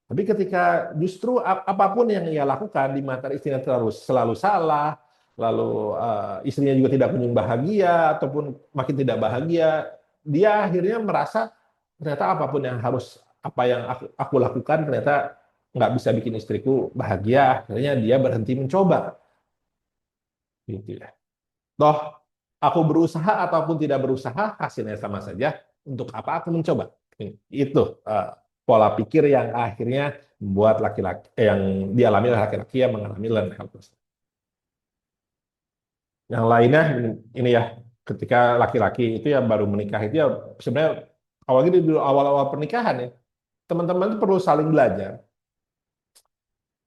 Tapi ketika justru apapun yang ia lakukan di mata istrinya terus selalu salah, lalu istrinya juga tidak kunjung bahagia ataupun makin tidak bahagia, dia akhirnya merasa ternyata apapun yang harus apa yang aku lakukan ternyata nggak bisa bikin istriku bahagia. Akhirnya dia berhenti mencoba, gitu ya. Toh aku berusaha ataupun tidak berusaha hasilnya sama saja. Untuk apa aku mencoba? Itu eh, pola pikir yang akhirnya membuat laki-laki yang dialami oleh laki-laki yang mengalami learn helplessness. Yang lainnya ini ya, ketika laki-laki itu ya baru menikah itu ya sebenarnya awalnya di awal-awal pernikahan ya, teman-teman itu perlu saling belajar.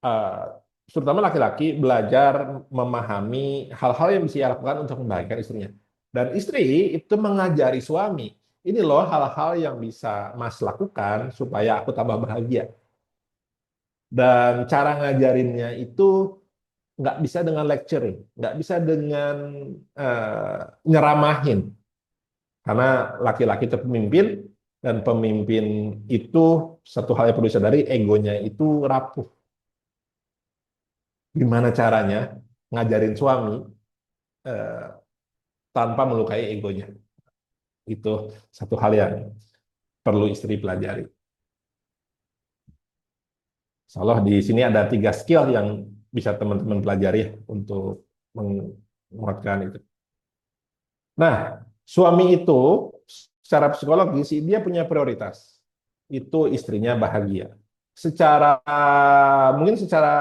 Eh, Terutama laki-laki belajar memahami hal-hal yang bisa ia lakukan untuk membahagiakan istrinya. Dan istri itu mengajari suami, ini loh hal-hal yang bisa Mas lakukan supaya aku tambah bahagia. Dan cara ngajarinnya itu nggak bisa dengan lecturing, nggak bisa dengan nyeramahin. Karena laki-laki itu pemimpin, dan pemimpin itu satu hal yang perlu disadari, egonya itu rapuh. Gimana caranya ngajarin suami eh, tanpa melukai egonya? Itu satu hal yang perlu istri pelajari. Insya Allah di sini ada 3 skill yang bisa teman-teman pelajari untuk menguatkan itu. Nah, suami itu secara psikologis dia punya prioritas. Itu istrinya bahagia. Mungkin secara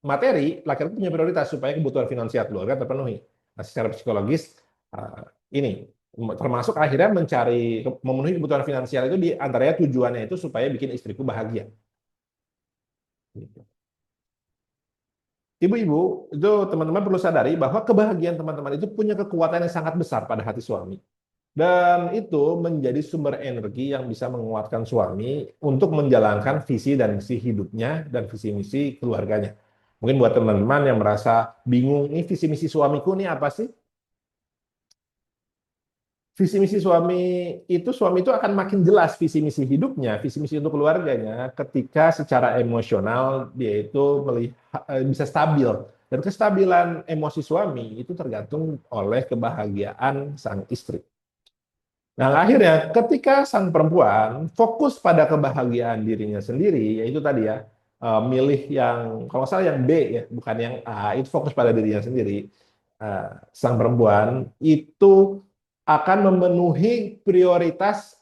materi, laki-laki punya prioritas supaya kebutuhan finansial keluarga terpenuhi. Nah, secara psikologis ini termasuk akhirnya memenuhi kebutuhan finansial itu di antaranya tujuannya itu supaya bikin istriku bahagia. Gitu. Ibu-ibu, itu teman-teman perlu sadari bahwa kebahagiaan teman-teman itu punya kekuatan yang sangat besar pada hati suami. Dan itu menjadi sumber energi yang bisa menguatkan suami untuk menjalankan visi dan misi hidupnya dan visi misi keluarganya. Mungkin buat teman-teman yang merasa bingung, ini visi misi suamiku ini apa sih? Visi misi suami itu akan makin jelas visi misi hidupnya, visi misi untuk keluarganya ketika secara emosional dia itu bisa stabil. Dan kestabilan emosi suami itu tergantung oleh kebahagiaan sang istri. Nah, akhirnya ketika sang perempuan fokus pada kebahagiaan dirinya sendiri, yaitu tadi ya, milih yang, kalau nggak salah yang B ya, bukan yang A, itu fokus pada dirinya sendiri. Eh, Sang perempuan itu akan memenuhi prioritas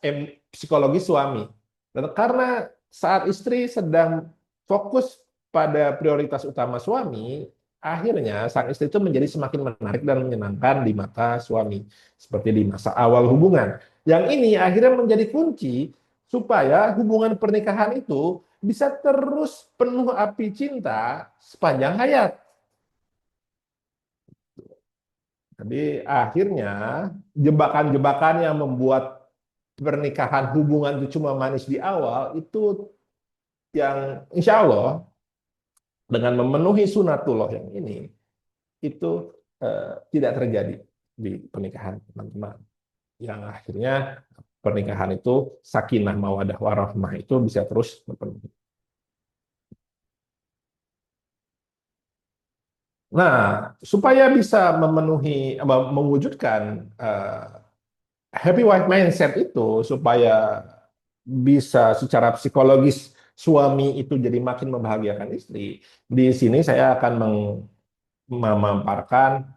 psikologi suami. Dan karena saat istri sedang fokus pada prioritas utama suami, akhirnya sang istri itu menjadi semakin menarik dan menyenangkan di mata suami, seperti di masa awal hubungan. Yang ini akhirnya menjadi kunci supaya hubungan pernikahan itu bisa terus penuh api cinta sepanjang hayat. Jadi akhirnya jebakan-jebakan yang membuat pernikahan hubungan itu cuma manis di awal itu yang insya Allah dengan memenuhi sunatullah yang ini itu tidak terjadi di pernikahan teman-teman. Yang akhirnya pernikahan itu sakinah mawadah warahmah itu bisa terus terpenuhi. Nah, supaya bisa memenuhi mewujudkan happy wife mindset itu supaya bisa secara psikologis suami itu jadi makin membahagiakan istri. Di sini saya akan memaparkan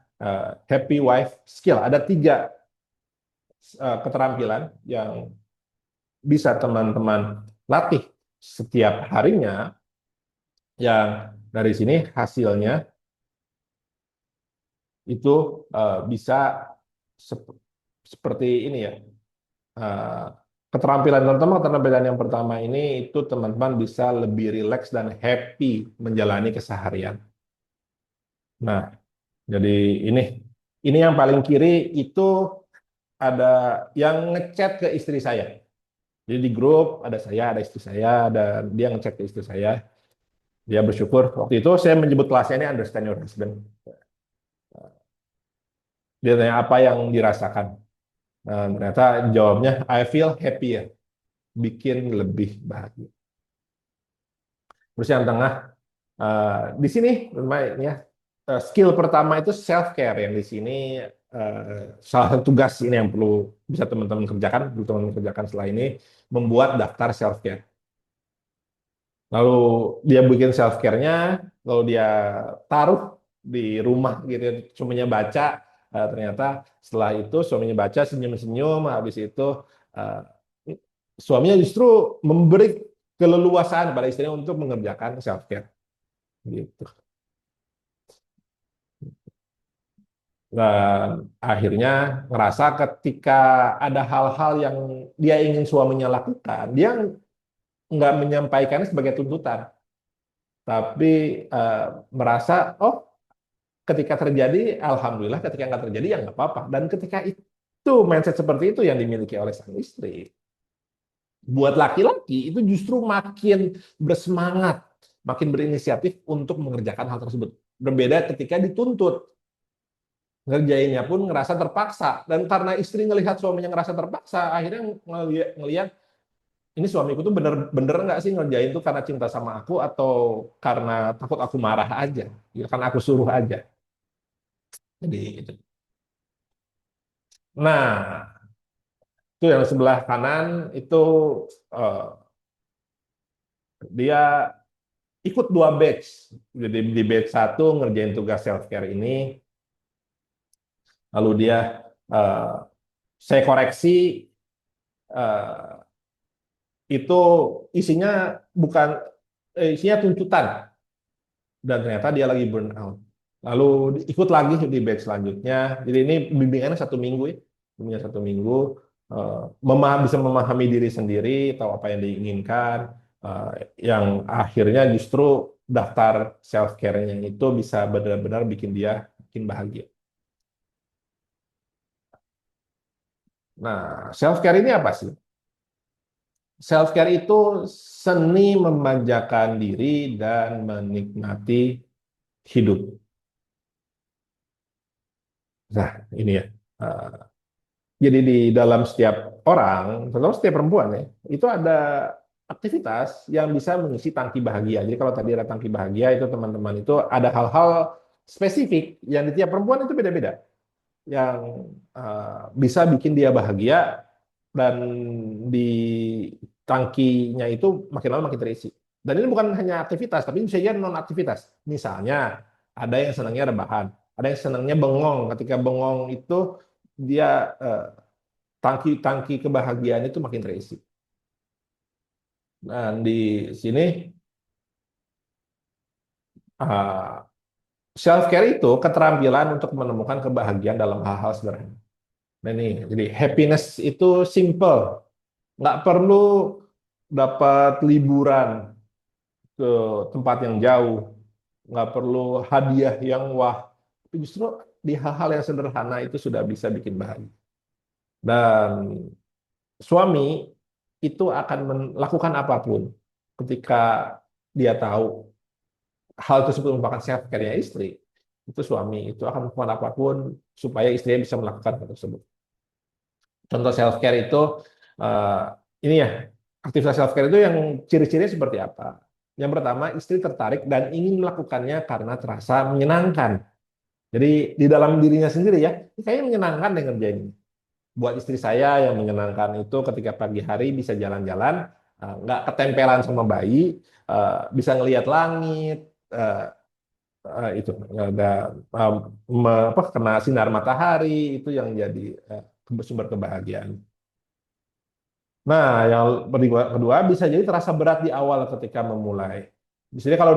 happy wife skill. Ada 3 keterampilan yang bisa teman-teman latih setiap harinya, yang dari sini hasilnya itu bisa seperti ini ya. Eh, keterampilan yang pertama ini itu teman-teman bisa lebih rileks dan happy menjalani keseharian. Nah, jadi ini ini yang paling kiri itu ada yang ngechat ke istri saya. Jadi di grup ada saya, ada istri saya, dan dia ngechat ke istri saya. Dia bersyukur waktu itu saya menyebut kelasnya ini understand your husband. Dia tanya apa yang dirasakan. Nah, ternyata jawabnya I feel happier, bikin lebih bahagia. Terus yang tengah, di sini ya, skill pertama itu self care, yang di sini salah satu tugas ini yang perlu bisa teman-teman kerjakan setelah ini, membuat daftar self care. Lalu dia bikin self care-nya, lalu dia taruh di rumah gitu, suaminya baca, ternyata setelah itu suaminya baca senyum-senyum, habis itu eh, suaminya justru memberi keleluasaan pada istrinya untuk mengerjakan self care gitu. Dan akhirnya ngerasa ketika ada hal-hal yang dia ingin suaminya lakukan, dia nggak menyampaikannya sebagai tuntutan, tapi eh, merasa, oh ketika terjadi, alhamdulillah, ketika nggak terjadi, ya nggak apa-apa. Dan ketika itu, mindset seperti itu yang dimiliki oleh sang istri, buat laki-laki itu justru makin bersemangat, makin berinisiatif untuk mengerjakan hal tersebut. Berbeda ketika dituntut, ngerjainnya pun ngerasa terpaksa. Dan karena istri ngelihat suaminya ngerasa terpaksa, akhirnya ngelihat ini suamiku tuh bener-bener nggak sih ngerjain tuh karena cinta sama aku atau karena takut aku marah aja, ya, karena aku suruh aja. Jadi itu. Nah, itu yang sebelah kanan itu eh, dia ikut 2 batch. Jadi di batch satu ngerjain tugas self care ini, lalu dia eh, saya koreksi, eh, itu isinya bukan isinya tuntutan, dan ternyata dia lagi burn out. Lalu ikut lagi di batch selanjutnya. Jadi ini bimbingannya 1 minggu ya, bimbingan 1 minggu, bisa memahami diri sendiri, tahu apa yang diinginkan, eh, yang akhirnya justru daftar self care-nya itu bisa benar-benar bikin dia bikin bahagia. Nah, self care ini apa sih? Self care itu seni memanjakan diri dan menikmati hidup. Nah, ini ya. Eh, Jadi di dalam setiap orang, terutama setiap perempuan ya, itu ada aktivitas yang bisa mengisi tangki bahagia. Jadi kalau tadi ada tangki bahagia itu teman-teman itu ada hal-hal spesifik yang di tiap perempuan itu beda-beda, yang bisa bikin dia bahagia dan di tangkinya itu makin lama makin terisi. Dan ini bukan hanya aktivitas, tapi bisa jadi non aktivitas. Misalnya ada yang senangnya rebahan, ada yang senangnya bengong. Ketika bengong itu dia tangki-tangki kebahagiaan itu makin terisi. Dan di sini self care itu keterampilan untuk menemukan kebahagiaan dalam hal-hal sederhana. Nah ini, jadi happiness itu simple, nggak perlu dapat liburan ke tempat yang jauh, nggak perlu hadiah yang wah, tapi justru di hal-hal yang sederhana itu sudah bisa bikin bahagia. Dan suami itu akan melakukan apapun ketika dia tahu hal tersebut merupakan self care-nya istri, itu suami itu akan melakukan apapun supaya istrinya bisa melakukan hal tersebut. Contoh self care itu eh, ini ya, aktivitas self care itu yang ciri-cirinya seperti apa? Yang pertama, istri tertarik dan ingin melakukannya karena terasa menyenangkan. Jadi di dalam dirinya sendiri ya, ini kayaknya menyenangkan deh ngerjain ini. Buat istri saya yang menyenangkan itu ketika pagi hari bisa jalan-jalan, nggak ketempelan sama bayi, bisa ngelihat langit, eh, itu ada kena sinar matahari itu yang jadi sumber kebahagiaan. Nah, yang kedua bisa jadi terasa berat di awal ketika memulai. Misalnya kalau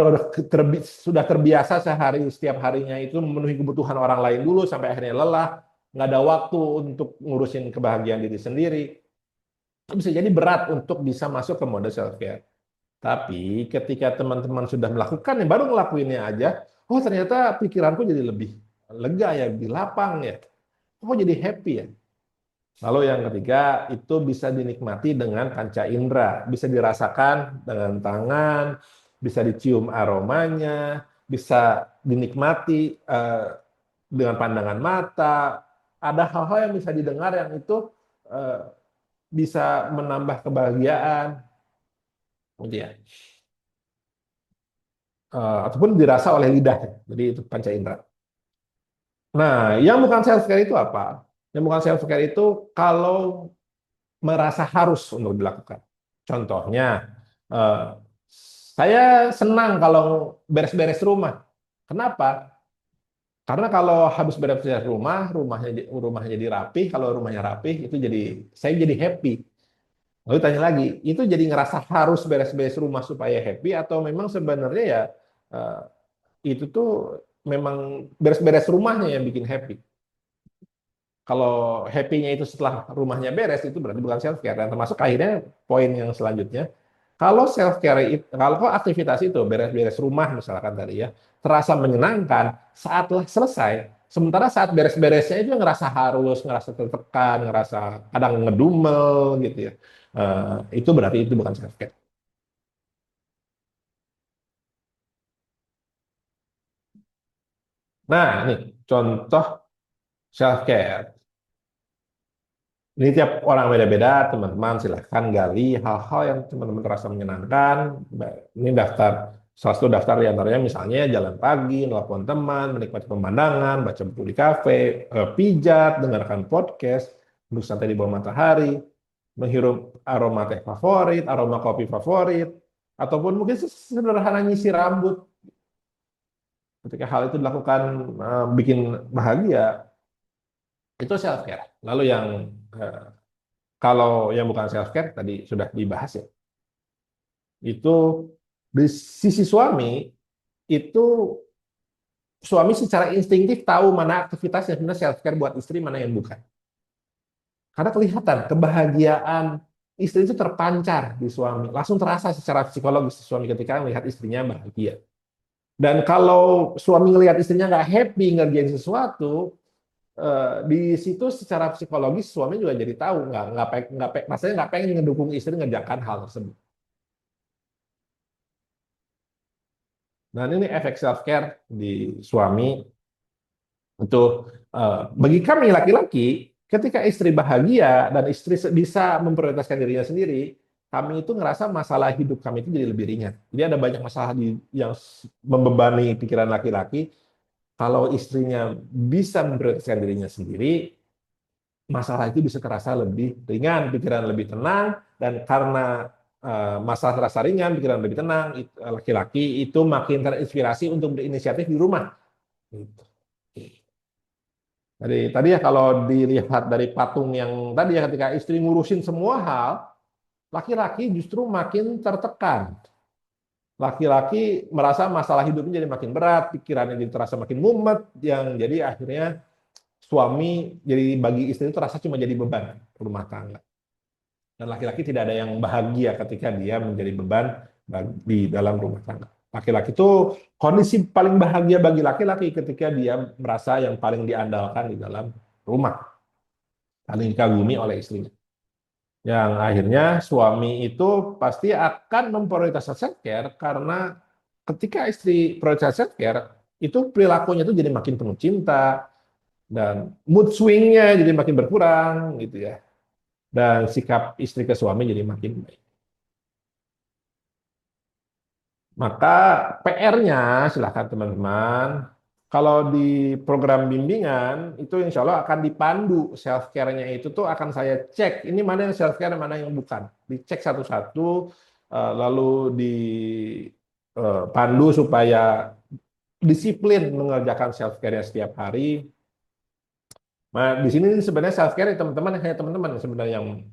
sudah terbiasa setiap harinya itu memenuhi kebutuhan orang lain dulu sampai akhirnya lelah, nggak ada waktu untuk ngurusin kebahagiaan diri sendiri, itu bisa jadi berat untuk bisa masuk ke mode self care. Tapi ketika teman-teman sudah melakukan, yang baru ngelakuinnya aja, oh ternyata pikiranku jadi lebih lega ya, lebih lapang ya, oh jadi happy ya. Lalu yang ketiga itu bisa dinikmati dengan panca indera, bisa dirasakan dengan tangan, bisa dicium aromanya, bisa dinikmati dengan pandangan mata. Ada hal-hal yang bisa didengar yang itu eh, bisa menambah kebahagiaan, gitu ya. Ataupun dirasa oleh lidah. Jadi itu panca indera. Nah, yang bukan self care itu apa? Yang bukan self care itu kalau merasa harus untuk dilakukan. Contohnya, eh, saya senang kalau beres-beres rumah. Kenapa? Karena kalau habis beres-beres rumah, rumahnya jadi rapih. Kalau rumahnya rapih, itu saya jadi happy. Lalu tanya lagi, itu jadi ngerasa harus beres-beres rumah supaya happy atau memang sebenarnya ya eh, itu tuh memang beres-beres rumahnya yang bikin happy. Kalau happy-nya itu setelah rumahnya beres, itu berarti bukan self care. Dan termasuk akhirnya poin yang selanjutnya, kalau self care itu, kalau aktivitas itu beres-beres rumah misalkan tadi ya, terasa menyenangkan saat selesai. Sementara saat beres-beresnya itu ngerasa harus, ngerasa tertekan, ngerasa kadang ngedumel gitu ya. Itu berarti itu bukan self care. Nah, ini contoh self care. Ini tiap orang beda-beda, teman-teman silahkan gali hal-hal yang teman-teman terasa menyenangkan. Ini salah satu daftar di antaranya misalnya jalan pagi, nelpon teman, menikmati pemandangan, baca buku di kafe, pijat, dengarkan podcast, duduk santai di bawah matahari, menghirup aroma teh favorit, aroma kopi favorit, ataupun mungkin sederhana nyisi rambut. Ketika hal itu dilakukan bikin bahagia, itu self care. Lalu yang eh, kalau yang bukan self care tadi sudah dibahas ya, itu di sisi suami itu suami secara instingtif tahu mana aktivitas yang sebenarnya self care buat istri, mana yang bukan. Karena kelihatan kebahagiaan istri itu terpancar di suami, langsung terasa secara psikologis suami ketika melihat istrinya bahagia. Dan kalau suami ngelihat istrinya nggak happy ngerjain sesuatu, di situ secara psikologis suami juga jadi tahu rasanya nggak pengen ngedukung istri ngerjakan hal tersebut. Dan ini efek self care di suami itu bagi kami laki-laki, ketika istri bahagia dan istri bisa memprioritaskan dirinya sendiri, kami itu ngerasa masalah hidup kami itu jadi lebih ringan. Jadi ada banyak masalah yang membebani pikiran laki-laki. Kalau istrinya bisa memprioritaskan dirinya sendiri, masalah itu bisa terasa lebih ringan, pikiran lebih tenang, dan karena masalah terasa ringan, pikiran lebih tenang, laki-laki itu makin terinspirasi untuk berinisiatif di rumah. Gitu. Jadi tadi ya kalau dilihat dari patung yang tadi ya ketika istri ngurusin semua hal, laki-laki justru makin tertekan. Laki-laki merasa masalah hidupnya jadi makin berat, pikirannya jadi terasa makin mumet, yang jadi akhirnya suami jadi bagi istri itu terasa cuma jadi beban rumah tangga. Dan laki-laki tidak ada yang bahagia ketika dia menjadi beban di dalam rumah tangga. Laki-laki itu kondisi paling bahagia bagi laki-laki ketika dia merasa yang paling diandalkan di dalam rumah, paling dikagumi oleh istrinya. Yang akhirnya suami itu pasti akan memprioritaskan self care karena ketika istri prioritas self care itu perilakunya itu jadi makin penuh cinta dan mood swingnya jadi makin berkurang gitu ya, dan sikap istri ke suami jadi makin baik. Maka PR-nya silahkan teman-teman. Kalau di program bimbingan itu insya Allah akan dipandu self care-nya itu tuh akan saya cek ini mana yang self care mana yang bukan. Dicek satu-satu lalu dipandu supaya disiplin mengerjakan self care-nya setiap hari. Nah, di sini sebenarnya self care teman-teman hanya teman-teman sebenarnya yang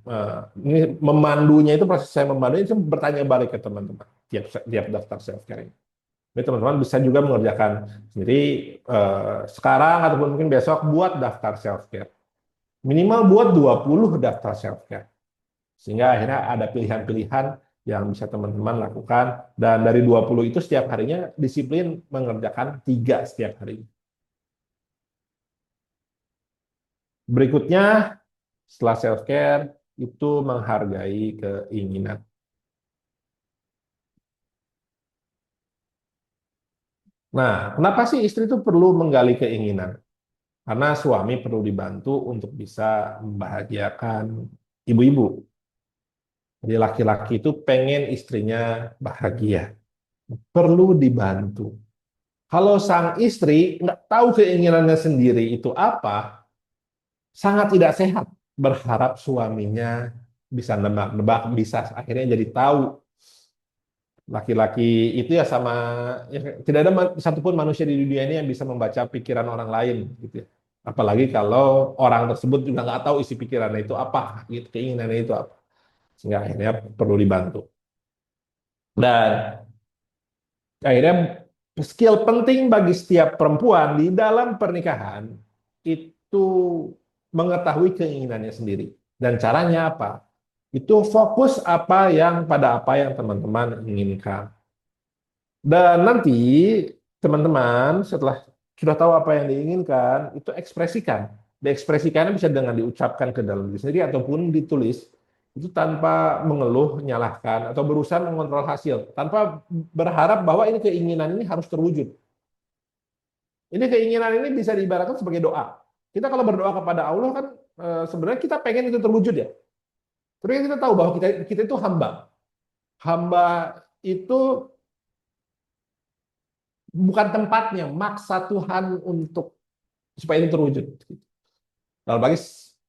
ini memandunya itu proses saya memandunya itu bertanya balik ke teman-teman tiap daftar self care. Jadi teman-teman bisa juga mengerjakan sendiri sekarang ataupun mungkin besok buat daftar self care. Minimal buat 20 daftar self care. Sehingga akhirnya ada pilihan-pilihan yang bisa teman-teman lakukan dan dari 20 itu setiap harinya disiplin mengerjakan 3 setiap hari. Berikutnya setelah self care itu menghargai keinginan. Nah, kenapa sih istri itu perlu menggali keinginan? Karena suami perlu dibantu untuk bisa membahagiakan ibu-ibu. Jadi laki-laki itu pengen istrinya bahagia, perlu dibantu. Kalau sang istri nggak tahu keinginannya sendiri itu apa, sangat tidak sehat berharap suaminya bisa nebak-nebak, bisa akhirnya jadi tahu. Laki-laki itu ya sama, ya, tidak ada satupun manusia di dunia ini yang bisa membaca pikiran orang lain, gitu ya. Apalagi kalau orang tersebut juga nggak tahu isi pikirannya itu apa, gitu, keinginannya itu apa. Sehingga akhirnya perlu dibantu. Dan akhirnya skill penting bagi setiap perempuan di dalam pernikahan itu mengetahui keinginannya sendiri. Dan caranya apa? Itu fokus apa yang teman-teman inginkan. Dan nanti teman-teman setelah sudah tahu apa yang diinginkan, itu ekspresikan. Diekspresikannya bisa dengan diucapkan ke dalam diri sendiri ataupun ditulis. Itu tanpa mengeluh, menyalahkan, atau berusaha mengontrol hasil. Tanpa berharap bahwa ini keinginan ini harus terwujud. Ini keinginan ini bisa diibaratkan sebagai doa. Kita kalau berdoa kepada Allah kan sebenarnya kita pengen itu terwujud ya. Tapi kita tahu bahwa kita itu hamba. Hamba itu bukan tempatnya, maksa Tuhan untuk supaya itu terwujud. Kalau bagi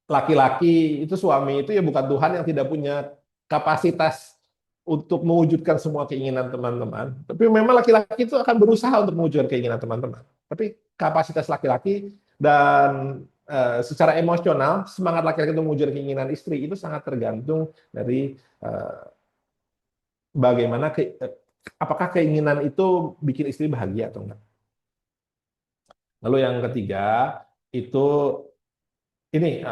laki-laki itu suami itu ya bukan Tuhan yang tidak punya kapasitas untuk mewujudkan semua keinginan teman-teman. Tapi memang laki-laki itu akan berusaha untuk mewujudkan keinginan teman-teman. Tapi kapasitas laki-laki dan secara emosional semangat laki-laki untuk mewujudkan keinginan istri itu sangat tergantung dari bagaimana apakah keinginan itu bikin istri bahagia atau enggak. Lalu yang ketiga itu ini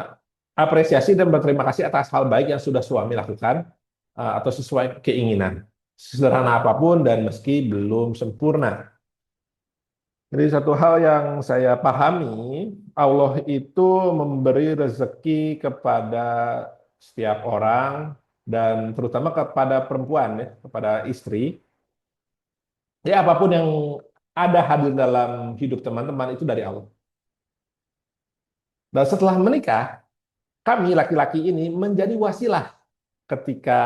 apresiasi dan berterima kasih atas hal baik yang sudah suami lakukan atau sesuai keinginan. Sederhana apapun dan meski belum sempurna. Jadi satu hal yang saya pahami Allah itu memberi rezeki kepada setiap orang dan terutama kepada perempuan ya, kepada istri. Ya apapun yang ada hadir dalam hidup teman-teman itu dari Allah. Dan setelah menikah, kami laki-laki ini menjadi wasilah ketika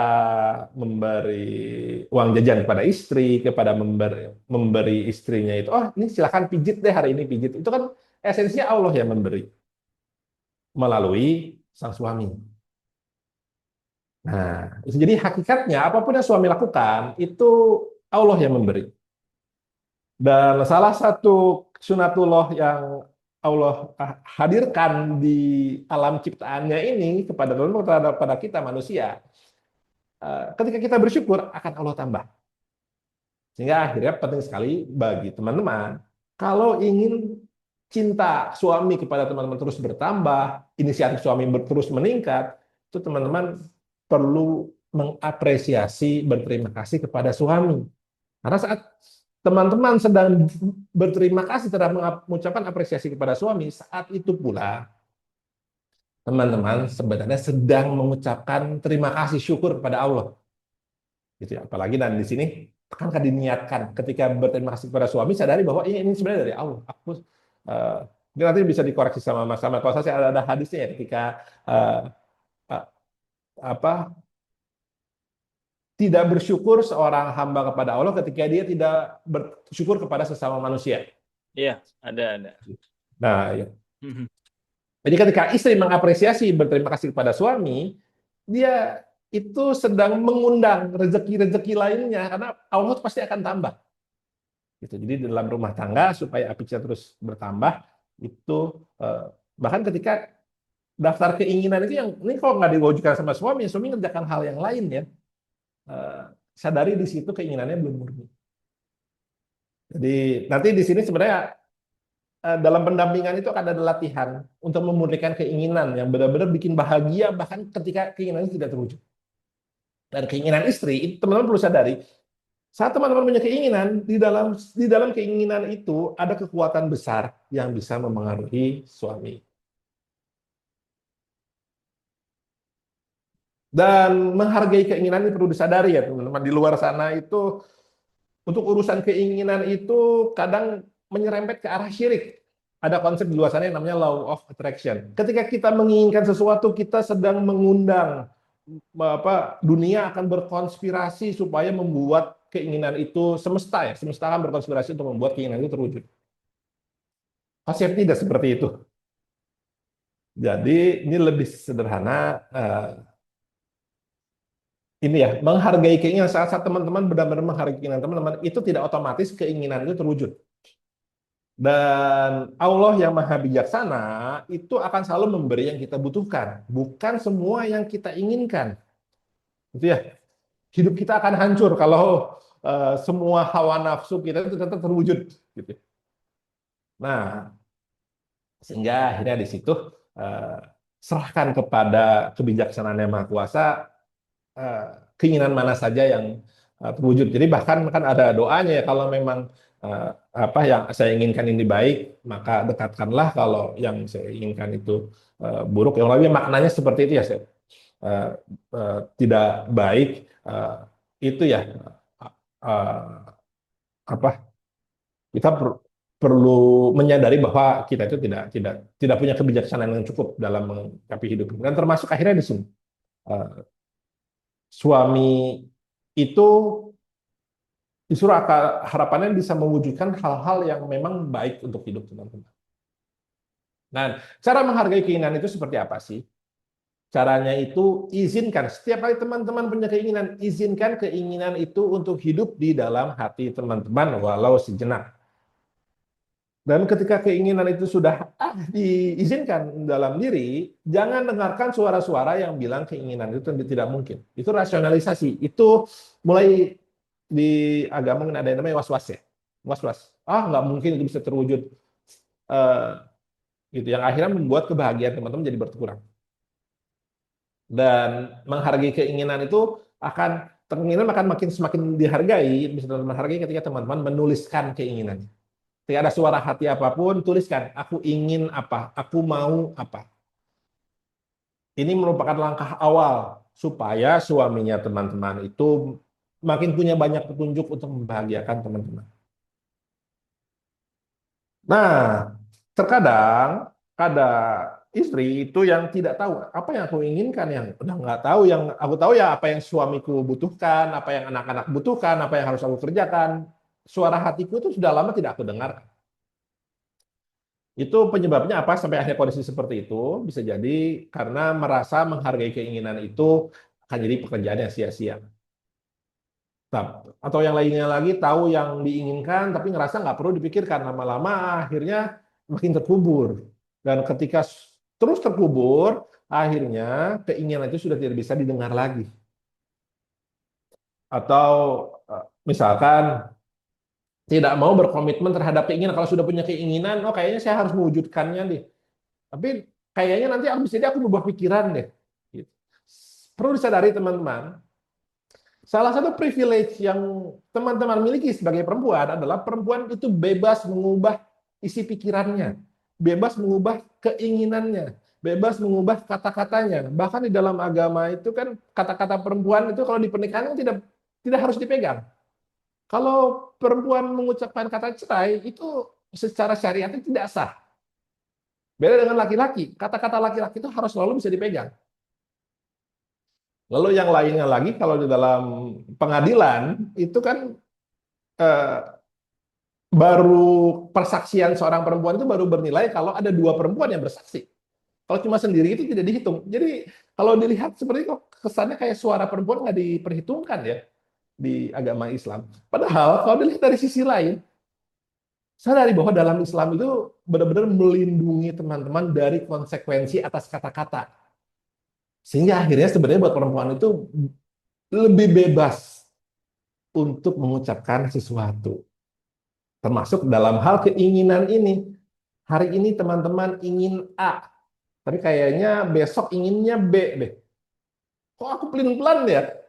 memberi uang jajan kepada istri, kepada memberi istrinya itu, oh ini silakan pijit deh hari ini pijit. Itu kan esensinya Allah yang memberi melalui sang suami. Nah, jadi hakikatnya apapun yang suami lakukan itu Allah yang memberi. Dan salah satu sunatullah yang Allah hadirkan di alam ciptaannya ini kepada kita manusia, ketika kita bersyukur akan Allah tambah. Sehingga akhirnya penting sekali bagi teman-teman, kalau ingin cinta suami kepada teman-teman terus bertambah, inisiatif suami terus meningkat, itu teman-teman perlu mengapresiasi, berterima kasih kepada suami. Karena saat teman-teman sedang berterima kasih, sedang mengucapkan apresiasi kepada suami, saat itu pula teman-teman sebenarnya sedang mengucapkan terima kasih syukur kepada Allah. Gitu ya. Apalagi dan di sini akan diniatkan ketika berterima kasih kepada suami, sadari bahwa ini sebenarnya dari Allah. Aku nanti bisa dikoreksi sama-sama. Kalau saya ada hadisnya ya, ketika uh, apa tidak bersyukur seorang hamba kepada Allah ketika dia tidak bersyukur kepada sesama manusia. Iya, ada. Nah, ya. Jadi ketika istri mengapresiasi berterima kasih kepada suami, dia itu sedang mengundang rezeki-rezeki lainnya karena Allah pasti akan tambah. Gitu. Jadi dalam rumah tangga supaya api kita terus bertambah itu bahkan ketika daftar keinginan itu yang ini kalau nggak diwujudkan sama suami ngerjakan hal yang lain ya. Sadari di situ keinginannya belum murni. Jadi nanti di sini sebenarnya dalam pendampingan itu akan ada latihan untuk memurnikan keinginan yang benar-benar bikin bahagia bahkan ketika keinginan itu tidak terwujud. Dan keinginan istri itu teman-teman perlu sadari, saat teman-teman punya keinginan, di dalam keinginan itu ada kekuatan besar yang bisa memengaruhi suami. Dan menghargai keinginan ini perlu disadari ya teman-teman. Di luar sana itu untuk urusan keinginan itu kadang menyerempet ke arah syirik. Ada konsep di luar sana yang namanya law of attraction. Ketika kita menginginkan sesuatu, kita sedang mengundang dunia akan berkonspirasi supaya membuat keinginan itu semesta akan berkonspirasi untuk membuat keinginan itu terwujud. Konsep tidak seperti itu. Jadi ini lebih sederhana. Ini ya, menghargai keinginan saat teman-teman benar-benar menghargai keinginan teman-teman, itu tidak otomatis keinginan itu terwujud. Dan Allah yang maha bijaksana itu akan selalu memberi yang kita butuhkan, bukan semua yang kita inginkan. Itu ya, hidup kita akan hancur kalau semua hawa nafsu kita itu tetap terwujud. Gitu. Nah, sehingga akhirnya di situ serahkan kepada kebijaksanaan yang maha kuasa keinginan mana saja yang terwujud. Jadi bahkan kan ada doanya ya kalau memang apa yang saya inginkan ini baik, maka dekatkanlah. Kalau yang saya inginkan itu buruk, yang lebih maknanya seperti itu ya, tidak baik itu ya apa kita perlu menyadari bahwa kita itu tidak punya kebijaksanaan yang cukup dalam mencapai hidup. Dan termasuk akhirnya di sini suami itu justru harapannya bisa mewujudkan hal-hal yang memang baik untuk hidup teman-teman. Nah, cara menghargai keinginan itu seperti apa sih? Caranya itu izinkan. Setiap kali teman-teman punya keinginan, izinkan keinginan itu untuk hidup di dalam hati teman-teman walau sejenak. Dan ketika keinginan itu sudah diizinkan dalam diri, jangan dengarkan suara-suara yang bilang keinginan itu tidak mungkin. Itu rasionalisasi. Itu mulai di agama ada yang namanya was-was ya. Was-was. Nggak mungkin itu bisa terwujud. Gitu. Yang akhirnya membuat kebahagiaan teman-teman jadi berkurang. Dan menghargai keinginan itu keinginan akan semakin dihargai, bisa teman-teman hargai ketika teman-teman menuliskan keinginannya. Tidak ada suara hati apapun, tuliskan, aku ingin apa, aku mau apa. Ini merupakan langkah awal supaya suaminya teman-teman itu makin punya banyak petunjuk untuk membahagiakan teman-teman. Nah, terkadang ada istri itu yang tidak tahu apa yang aku inginkan, yang udah nggak tahu, yang aku tahu ya apa yang suamiku butuhkan, apa yang anak-anak butuhkan, apa yang harus aku kerjakan. Suara hatiku itu sudah lama tidak aku dengar. Itu penyebabnya apa sampai akhirnya kondisi seperti itu? Bisa jadi karena merasa menghargai keinginan itu akan jadi pekerjaan yang sia-sia. Atau yang lainnya lagi tahu yang diinginkan tapi ngerasa nggak perlu dipikirkan, lama-lama akhirnya makin terkubur. Dan ketika terus terkubur, akhirnya keinginan itu sudah tidak bisa didengar lagi. Atau misalkan tidak mau berkomitmen terhadap keinginan. Kalau sudah punya keinginan, oh kayaknya saya harus mewujudkannya deh. Tapi kayaknya nanti aku bisa jadi aku berubah pikiran deh. Gitu. Perlu disadari teman-teman, salah satu privilege yang teman-teman miliki sebagai perempuan adalah perempuan itu bebas mengubah isi pikirannya, bebas mengubah keinginannya, bebas mengubah kata-katanya. Bahkan di dalam agama itu kan kata-kata perempuan itu kalau di pernikahan tidak tidak harus dipegang. Kalau perempuan mengucapkan kata cerai itu secara syariatnya tidak sah. Beda dengan laki-laki, kata-kata laki-laki itu harus selalu bisa dipegang. Lalu yang lainnya lagi kalau di dalam pengadilan itu kan eh, baru persaksian seorang perempuan itu baru bernilai kalau ada dua perempuan yang bersaksi. Kalau cuma sendiri itu tidak dihitung. Jadi kalau dilihat seperti kok kesannya kayak suara perempuan nggak diperhitungkan ya di agama Islam. Padahal kalau dilihat dari sisi lain, sadari bahwa dalam Islam itu benar-benar melindungi teman-teman dari konsekuensi atas kata-kata. Sehingga akhirnya sebenarnya buat perempuan itu lebih bebas untuk mengucapkan sesuatu. Termasuk dalam hal keinginan ini. Hari ini teman-teman ingin A, tapi kayaknya besok inginnya B deh. Kok aku pelin-pelan ya?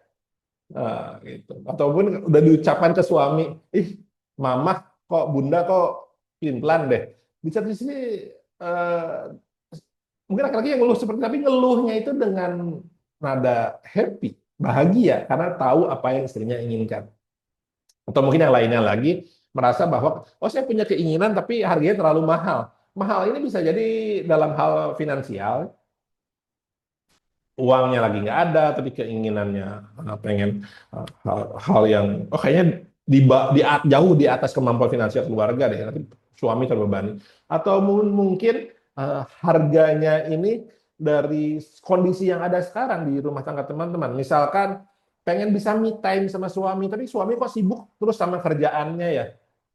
Nah, gitu. Ataupun udah diucapkan ke suami, ih, mama kok bunda kok pelin-pelan deh. Di satu sisi eh, mungkin laki-laki yang ngeluh seperti tapi ngeluhnya itu dengan nada happy, bahagia karena tahu apa yang istrinya inginkan. Atau mungkin yang lainnya lagi merasa bahwa oh saya punya keinginan tapi harganya terlalu mahal. Mahal ini bisa jadi dalam hal finansial, uangnya lagi nggak ada tapi keinginannya pengen hal yang oh kayaknya jauh di atas kemampuan finansial keluarga deh nanti suami terbebani atau mungkin harganya ini dari kondisi yang ada sekarang di rumah tangga teman-teman misalkan pengen bisa me time sama suami tapi suami kok sibuk terus sama kerjaannya ya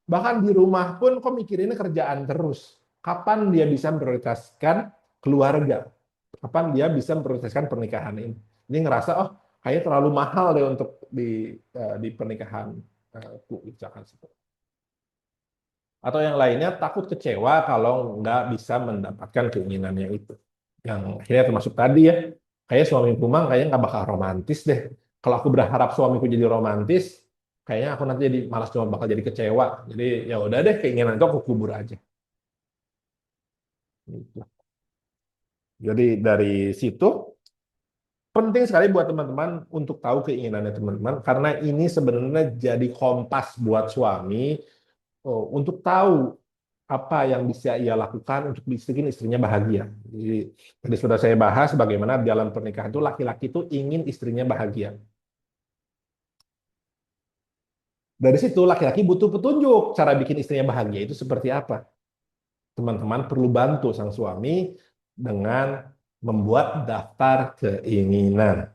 bahkan di rumah pun kok mikirinnya kerjaan terus kapan dia bisa memprioritaskan keluarga kapan dia bisa memprioritaskan pernikahan ini. Dia ngerasa oh kayaknya terlalu mahal deh untuk di pernikahan misalkan seperti. Atau yang lainnya takut kecewa kalau nggak bisa mendapatkan keinginannya itu. Yang akhirnya termasuk tadi ya, kayak suami Pumang kayaknya nggak bakal romantis deh. Kalau aku berharap suamiku jadi romantis, kayaknya aku nanti jadi malas cuma bakal jadi kecewa. Jadi ya udah deh keinginan itu aku kubur aja. Gitu. Jadi dari situ penting sekali buat teman-teman untuk tahu keinginannya teman-teman karena ini sebenarnya jadi kompas buat suami untuk tahu apa yang bisa ia lakukan untuk bikin istrinya bahagia. Jadi tadi sudah saya bahas bagaimana dalam pernikahan itu laki-laki itu ingin istrinya bahagia. Dari situ laki-laki butuh petunjuk cara bikin istrinya bahagia itu seperti apa. Teman-teman perlu bantu sang suami dengan membuat daftar keinginan.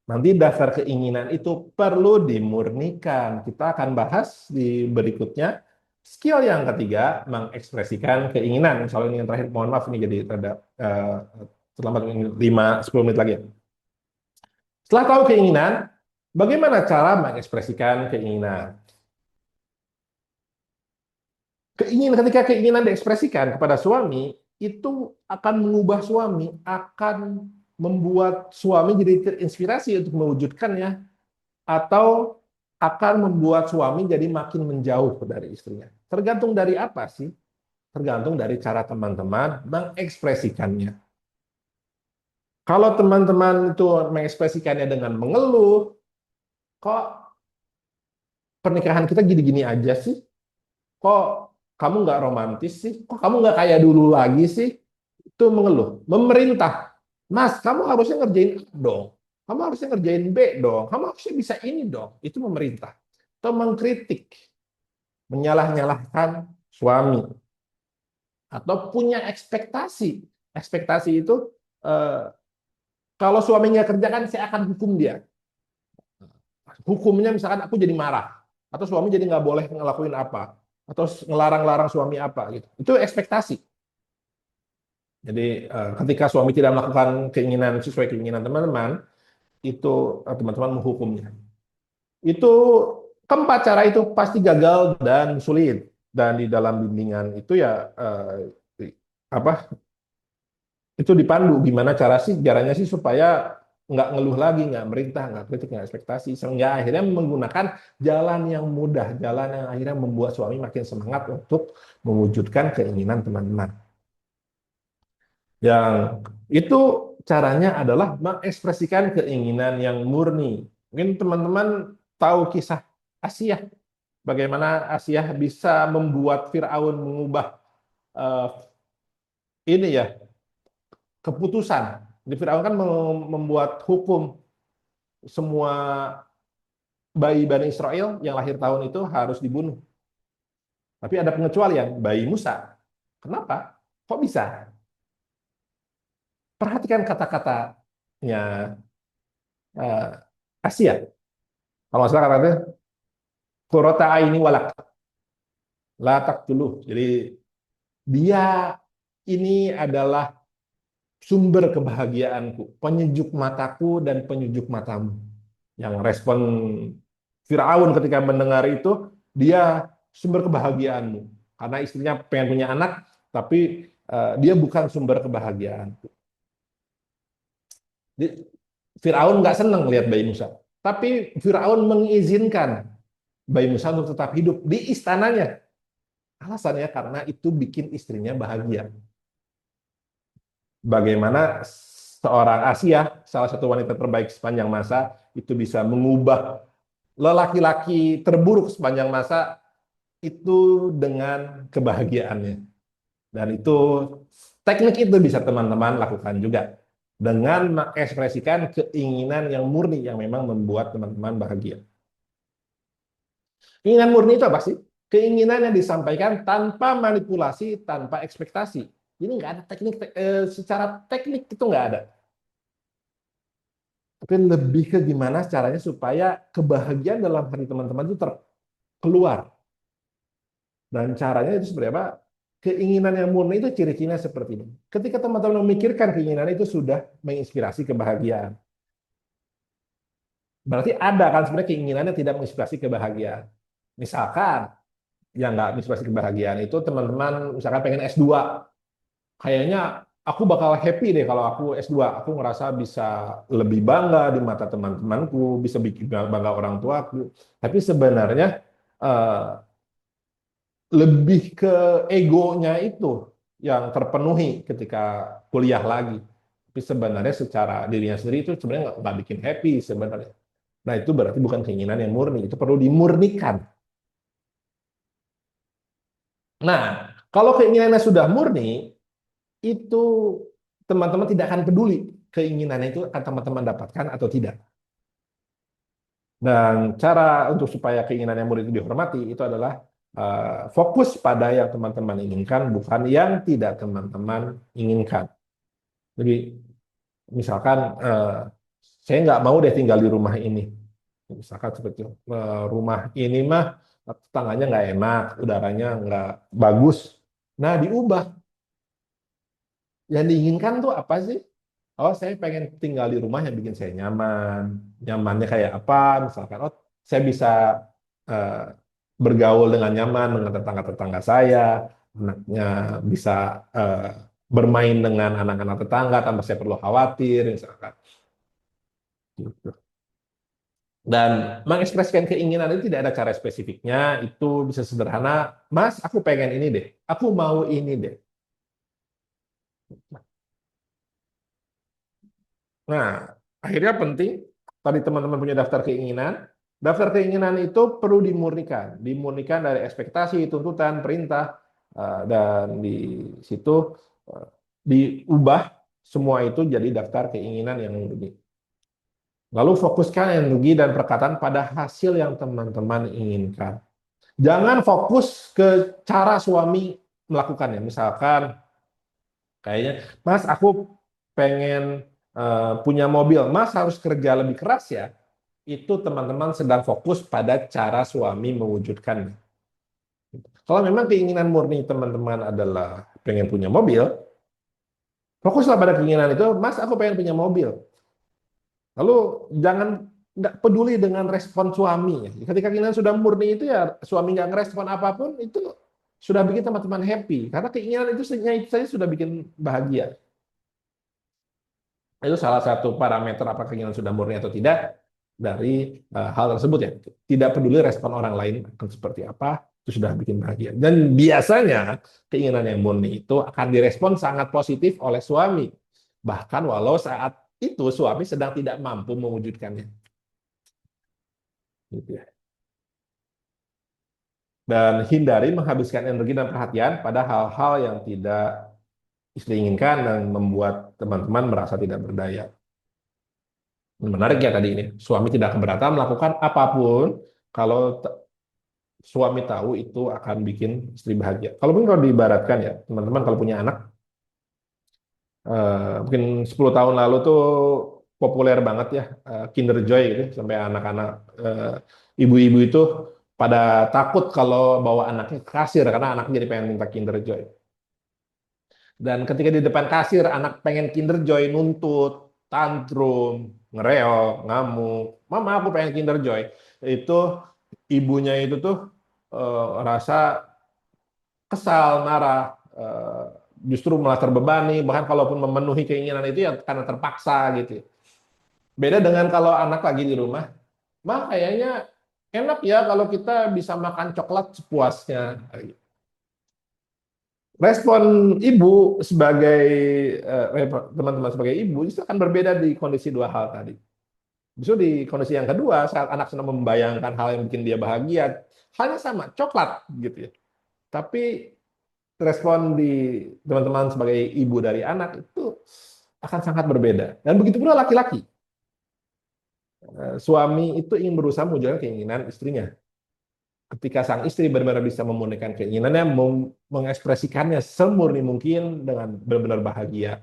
Nanti dasar keinginan itu perlu dimurnikan. Kita akan bahas di berikutnya. Skill yang ketiga, mengekspresikan keinginan. Soal ini yang terakhir, mohon maaf ini jadi rada terlambat 5-10 menit lagi. Setelah tahu keinginan, bagaimana cara mengekspresikan keinginan? Ketika keinginan diekspresikan kepada suami, itu akan mengubah suami, akan membuat suami jadi terinspirasi untuk mewujudkannya atau akan membuat suami jadi makin menjauh dari istrinya. Tergantung dari apa sih? Tergantung dari cara teman-teman mengekspresikannya. Kalau teman-teman itu mengekspresikannya dengan mengeluh, kok pernikahan kita gini-gini aja sih? Kok kamu nggak romantis sih? Kok kamu nggak kayak dulu lagi sih? Itu mengeluh. Memerintah, Mas, kamu harusnya ngerjain A dong. Kamu harusnya ngerjain B dong. Kamu harusnya bisa ini dong. Itu memerintah. Atau mengkritik, menyalah-nyalahkan suami. Atau punya ekspektasi. Ekspektasi itu, eh, kalau suami nggak kerja kan saya akan hukum dia. Hukumnya misalkan aku jadi marah. Atau suami jadi nggak boleh ngelakuin apa. Atau ngelarang-larang suami apa gitu. Itu ekspektasi. Jadi ketika suami tidak melakukan keinginan sesuai keinginan teman-teman, itu teman-teman menghukumnya. Itu keempat cara itu pasti gagal dan sulit. Dan di dalam bimbingan itu ya apa itu dipandu gimana cara sih caranya sih supaya nggak ngeluh lagi, nggak merintah, nggak kritik, nggak ekspektasi, sehingga akhirnya menggunakan jalan yang mudah, jalan yang akhirnya membuat suami makin semangat untuk mewujudkan keinginan teman-teman. Yang itu caranya adalah mengekspresikan keinginan yang murni. Mungkin teman-teman tahu kisah Asia, bagaimana Asia bisa membuat Firaun mengubah uh, ini ya keputusan. Di Firaun kan membuat hukum semua bayi Bani Israel yang lahir tahun itu harus dibunuh. Tapi ada pengecualian, bayi Musa. Kenapa? Kok bisa? Perhatikan kata-katanya uh, Asia. Kalau nggak salah kata-katanya Qurrata aini walak, latak dulu. Jadi dia ini adalah sumber kebahagiaanku, penyejuk mataku dan penyejuk matamu. Yang respon Firaun ketika mendengar itu, dia sumber kebahagiaanmu. Karena istrinya pengen punya anak, tapi dia bukan sumber kebahagiaan. Firaun nggak senang lihat bayi Musa. Tapi Firaun mengizinkan bayi Musa untuk tetap hidup di istananya. Alasannya karena itu bikin istrinya bahagia. Bagaimana seorang Asia, salah satu wanita terbaik sepanjang masa, itu bisa mengubah lelaki-laki terburuk sepanjang masa itu dengan kebahagiaannya. Dan itu teknik itu bisa teman-teman lakukan juga dengan mengekspresikan keinginan yang murni yang memang membuat teman-teman bahagia. Keinginan murni itu apa sih? Keinginan yang disampaikan tanpa manipulasi, tanpa ekspektasi. Ini nggak ada teknik, secara teknik itu nggak ada. Tapi lebih ke gimana caranya supaya kebahagiaan dalam hati teman-teman itu terkeluar. Dan caranya itu seperti apa? Keinginan yang murni itu ciri-cirinya seperti ini. Ketika teman-teman memikirkan keinginan itu sudah menginspirasi kebahagiaan. Berarti ada kan sebenarnya keinginannya tidak menginspirasi kebahagiaan. Misalkan yang nggak menginspirasi kebahagiaan itu teman-teman misalkan pengen S2. Kayaknya aku bakal happy deh kalau aku S2. Aku ngerasa bisa lebih bangga di mata teman-temanku, bisa bikin bangga orang tuaku. Tapi sebenarnya eh, lebih ke egonya itu yang terpenuhi ketika kuliah lagi. Tapi sebenarnya secara dirinya sendiri itu sebenarnya nggak bikin happy sebenarnya. Nah itu berarti bukan keinginan yang murni, itu perlu dimurnikan. Nah kalau keinginannya sudah murni, itu teman-teman tidak akan peduli keinginannya itu akan teman-teman dapatkan atau tidak. Dan cara untuk supaya keinginan yang murid itu dihormati itu adalah fokus pada yang teman-teman inginkan, bukan yang tidak teman-teman inginkan. Jadi misalkan saya nggak mau deh tinggal di rumah ini. Misalkan seperti itu. Rumah ini mah tetangganya nggak enak, udaranya nggak bagus. Nah diubah. Yang diinginkan tuh apa sih? Oh, saya pengen tinggal di rumah yang bikin saya nyaman. Nyamannya kayak apa? Misalkan, oh, saya bisa eh, bergaul dengan nyaman dengan tetangga-tetangga saya. Anaknya bisa eh, bermain dengan anak-anak tetangga tanpa saya perlu khawatir, misalkan. Gitu. Dan mengekspresikan keinginan itu tidak ada cara spesifiknya, itu bisa sederhana, Mas, aku pengen ini deh, aku mau ini deh. Nah, akhirnya penting, tadi teman-teman punya daftar keinginan, daftar keinginan itu perlu dimurnikan dari ekspektasi, tuntutan, perintah, dan di situ eh, diubah semua itu jadi daftar keinginan yang murni. Lalu fokuskan energi dan perkataan pada hasil yang teman-teman inginkan. Jangan fokus ke cara suami melakukannya. Misalkan kayaknya, Mas, aku pengen punya mobil. Mas harus kerja lebih keras ya. Itu teman-teman sedang fokus pada cara suami mewujudkannya. Kalau memang keinginan murni teman-teman adalah pengen punya mobil, fokuslah pada keinginan itu, Mas, aku pengen punya mobil. Lalu jangan nggak peduli dengan respon suami. Ketika keinginan sudah murni itu ya suami nggak ngerespon apapun itu sudah bikin teman-teman happy. Karena keinginan itu saja sudah bikin bahagia. Itu salah satu parameter apakah keinginan sudah murni atau tidak dari hal tersebut ya. Tidak peduli respon orang lain akan seperti apa, itu sudah bikin bahagia. Dan biasanya keinginan yang murni itu akan direspon sangat positif oleh suami. Bahkan walau saat itu suami sedang tidak mampu mewujudkannya. Gitu ya. Dan hindari menghabiskan energi dan perhatian pada hal-hal yang tidak istri inginkan dan membuat teman-teman merasa tidak berdaya. Menarik ya tadi ini, suami tidak keberatan melakukan apapun kalau suami tahu itu akan bikin istri bahagia. Kalaupun kalau diibaratkan ya, teman-teman kalau punya anak, mungkin 10 tahun lalu tuh populer banget ya, Kinder Joy gitu, sampai anak-anak ibu-ibu itu pada takut kalau bawa anaknya ke kasir karena anak jadi pengen minta Kinder Joy. Dan ketika di depan kasir, anak pengen Kinder Joy, nuntut, tantrum, ngereok, ngamuk. Mama, aku pengen Kinder Joy. Itu ibunya itu tuh rasa kesal, marah, justru malah terbebani. Bahkan kalaupun memenuhi keinginan itu ya karena terpaksa gitu. Beda dengan kalau anak lagi di rumah, mah kayaknya enak ya kalau kita bisa makan coklat sepuasnya. Respon ibu sebagai teman-teman sebagai ibu itu akan berbeda di kondisi dua hal tadi. Justru di kondisi yang kedua, saat anak sedang membayangkan hal yang bikin dia bahagia, halnya sama, coklat gitu ya. Tapi respon di teman-teman sebagai ibu dari anak itu akan sangat berbeda. Dan begitu pula laki-laki. Suami itu ingin berusaha mewujudkan keinginan istrinya. Ketika sang istri benar-benar bisa memurnikan keinginannya, mengekspresikannya semurni mungkin dengan benar-benar bahagia,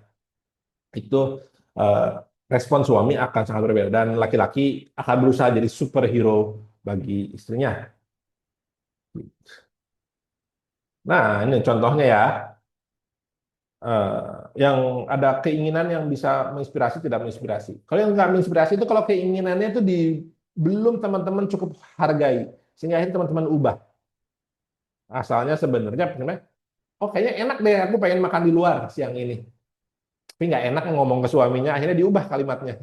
itu eh, respon suami akan sangat berbeda dan laki-laki akan berusaha jadi superhero bagi istrinya. Nah, ini contohnya ya, yang ada keinginan yang bisa menginspirasi tidak menginspirasi. Kalau yang nggak menginspirasi itu kalau keinginannya itu belum teman-teman cukup hargai, sehingga akhirnya teman-teman ubah. Asalnya sebenarnya, oh kayaknya enak deh, aku pengen makan di luar siang ini. Tapi nggak enak ngomong ke suaminya, akhirnya diubah kalimatnya.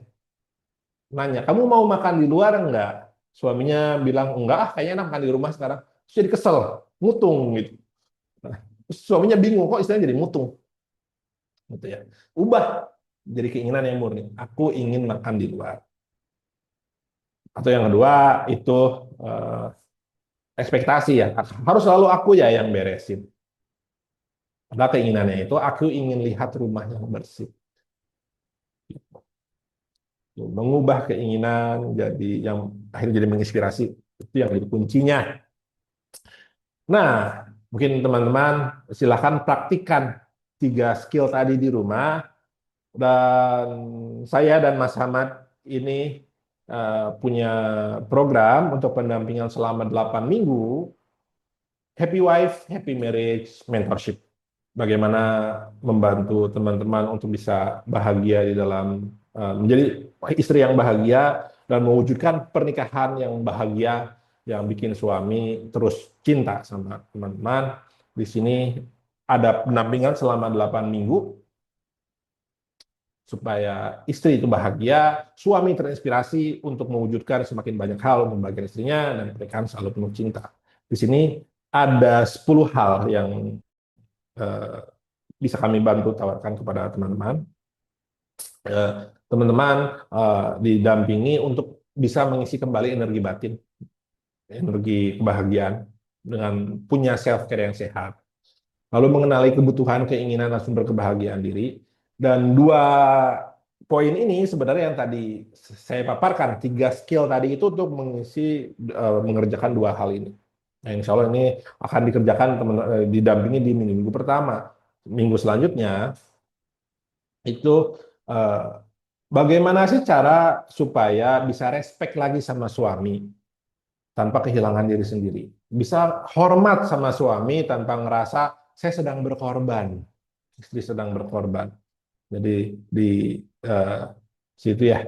Nanya, kamu mau makan di luar enggak? Suaminya bilang, enggak ah, kayaknya enak makan di rumah sekarang. Terus jadi kesel, mutung gitu. Nah, terus suaminya bingung, kok istilahnya jadi mutung. Gitu ya. Ubah jadi keinginan yang murni. Aku ingin makan di luar. Atau yang kedua, itu eh, ekspektasi ya. Harus selalu aku ya yang beresin. Padahal keinginannya itu, aku ingin lihat rumah yang bersih. Mengubah keinginan jadi yang akhirnya jadi menginspirasi. Itu yang jadi kuncinya. Nah, mungkin teman-teman silahkan praktikkan 3 skill tadi di rumah. Dan saya dan Mas Hamad ini punya program untuk pendampingan selama 8 minggu, Happy Wife, Happy Marriage Mentorship. Bagaimana membantu teman-teman untuk bisa bahagia di dalam menjadi istri yang bahagia dan mewujudkan pernikahan yang bahagia yang bikin suami terus cinta sama teman-teman. Di sini ada pendampingan selama 8 minggu supaya istri itu bahagia, suami terinspirasi untuk mewujudkan semakin banyak hal untuk membagikan istrinya, dan pernikahan selalu penuh cinta. Di sini ada 10 hal yang eh, bisa kami bantu tawarkan kepada teman-teman. Teman-teman didampingi untuk bisa mengisi kembali energi batin, energi kebahagiaan dengan punya self care yang sehat. Lalu mengenali kebutuhan, keinginan, dan sumber kebahagiaan diri. Dan dua poin ini sebenarnya yang tadi saya paparkan, tiga skill tadi itu untuk mengisi, mengerjakan dua hal ini. Nah, insya Allah ini akan dikerjakan didampingi di minggu pertama. Minggu selanjutnya itu eh, bagaimana sih cara supaya bisa respect lagi sama suami tanpa kehilangan diri sendiri. Bisa hormat sama suami tanpa ngerasa saya sedang berkorban, istri sedang berkorban. Jadi di eh, situ ya,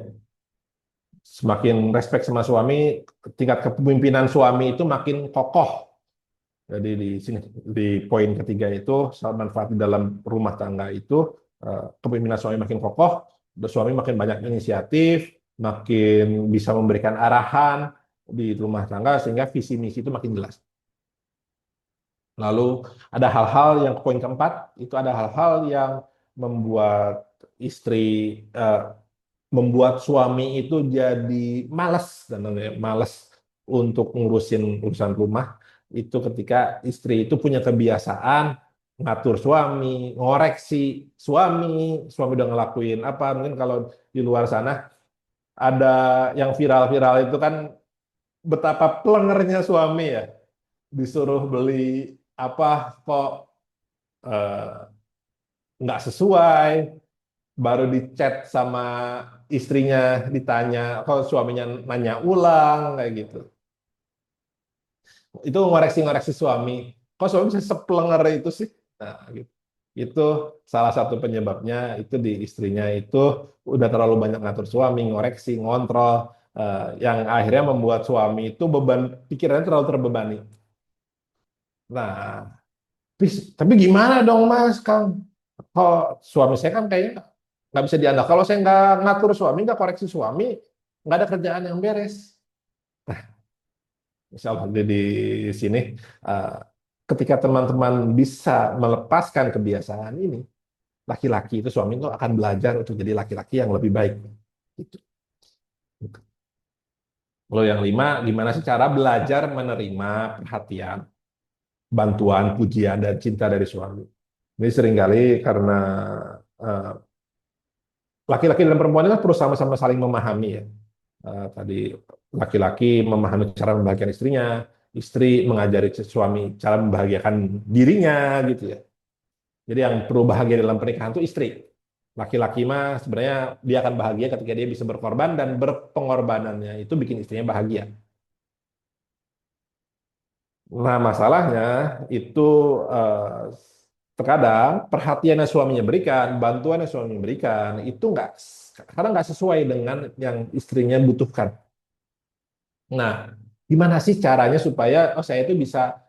semakin respect sama suami, tingkat kepemimpinan suami itu makin kokoh. Jadi di sini di poin ketiga itu manfaat di dalam rumah tangga itu, kepemimpinan suami makin kokoh, suami makin banyak inisiatif, makin bisa memberikan arahan di rumah tangga sehingga visi misi itu makin jelas. Lalu ada hal-hal yang poin keempat itu ada hal-hal yang membuat istri eh, membuat suami itu jadi malas dan malas untuk ngurusin urusan rumah itu ketika istri itu punya kebiasaan ngatur suami, ngoreksi suami, suami udah ngelakuin apa, mungkin kalau di luar sana ada yang viral-viral itu kan betapa pelengernya suami ya, disuruh beli apa kok eh, nggak sesuai, baru di chat sama istrinya ditanya, kalau suaminya nanya ulang kayak gitu. Itu ngoreksi-ngoreksi suami. Kok suami bisa sepelenger itu sih? Nah, gitu. Itu salah satu penyebabnya itu di istrinya itu udah terlalu banyak ngatur suami, ngoreksi, ngontrol, yang akhirnya membuat suami itu beban pikirannya terlalu terbebani. Nah, tapi gimana dong Mas Kang? Kok suami saya kan kayaknya nggak bisa diandalkan. Kalau saya nggak ngatur suami, nggak koreksi suami, nggak ada kerjaan yang beres. Insya Allah di sini, eh, ketika teman-teman bisa melepaskan kebiasaan ini, laki-laki itu suami itu akan belajar untuk jadi laki-laki yang lebih baik. Gitu. Lalu yang lima, gimana sih cara belajar menerima perhatian, bantuan, pujian, dan cinta dari suami? Ini seringkali karena eh, laki-laki dan perempuan itu kan perlu sama-sama saling memahami ya. Tadi laki-laki memahami cara membahagiakan istrinya, istri mengajari suami cara membahagiakan dirinya gitu ya. Jadi yang perlu bahagia dalam pernikahan itu istri. Laki-laki mah sebenarnya dia akan bahagia ketika dia bisa berkorban dan berpengorbanannya itu bikin istrinya bahagia. Nah, masalahnya itu eh, terkadang perhatian yang suaminya berikan, bantuan yang suaminya berikan itu nggak kadang nggak sesuai dengan yang istrinya butuhkan. Nah, gimana sih caranya supaya saya itu bisa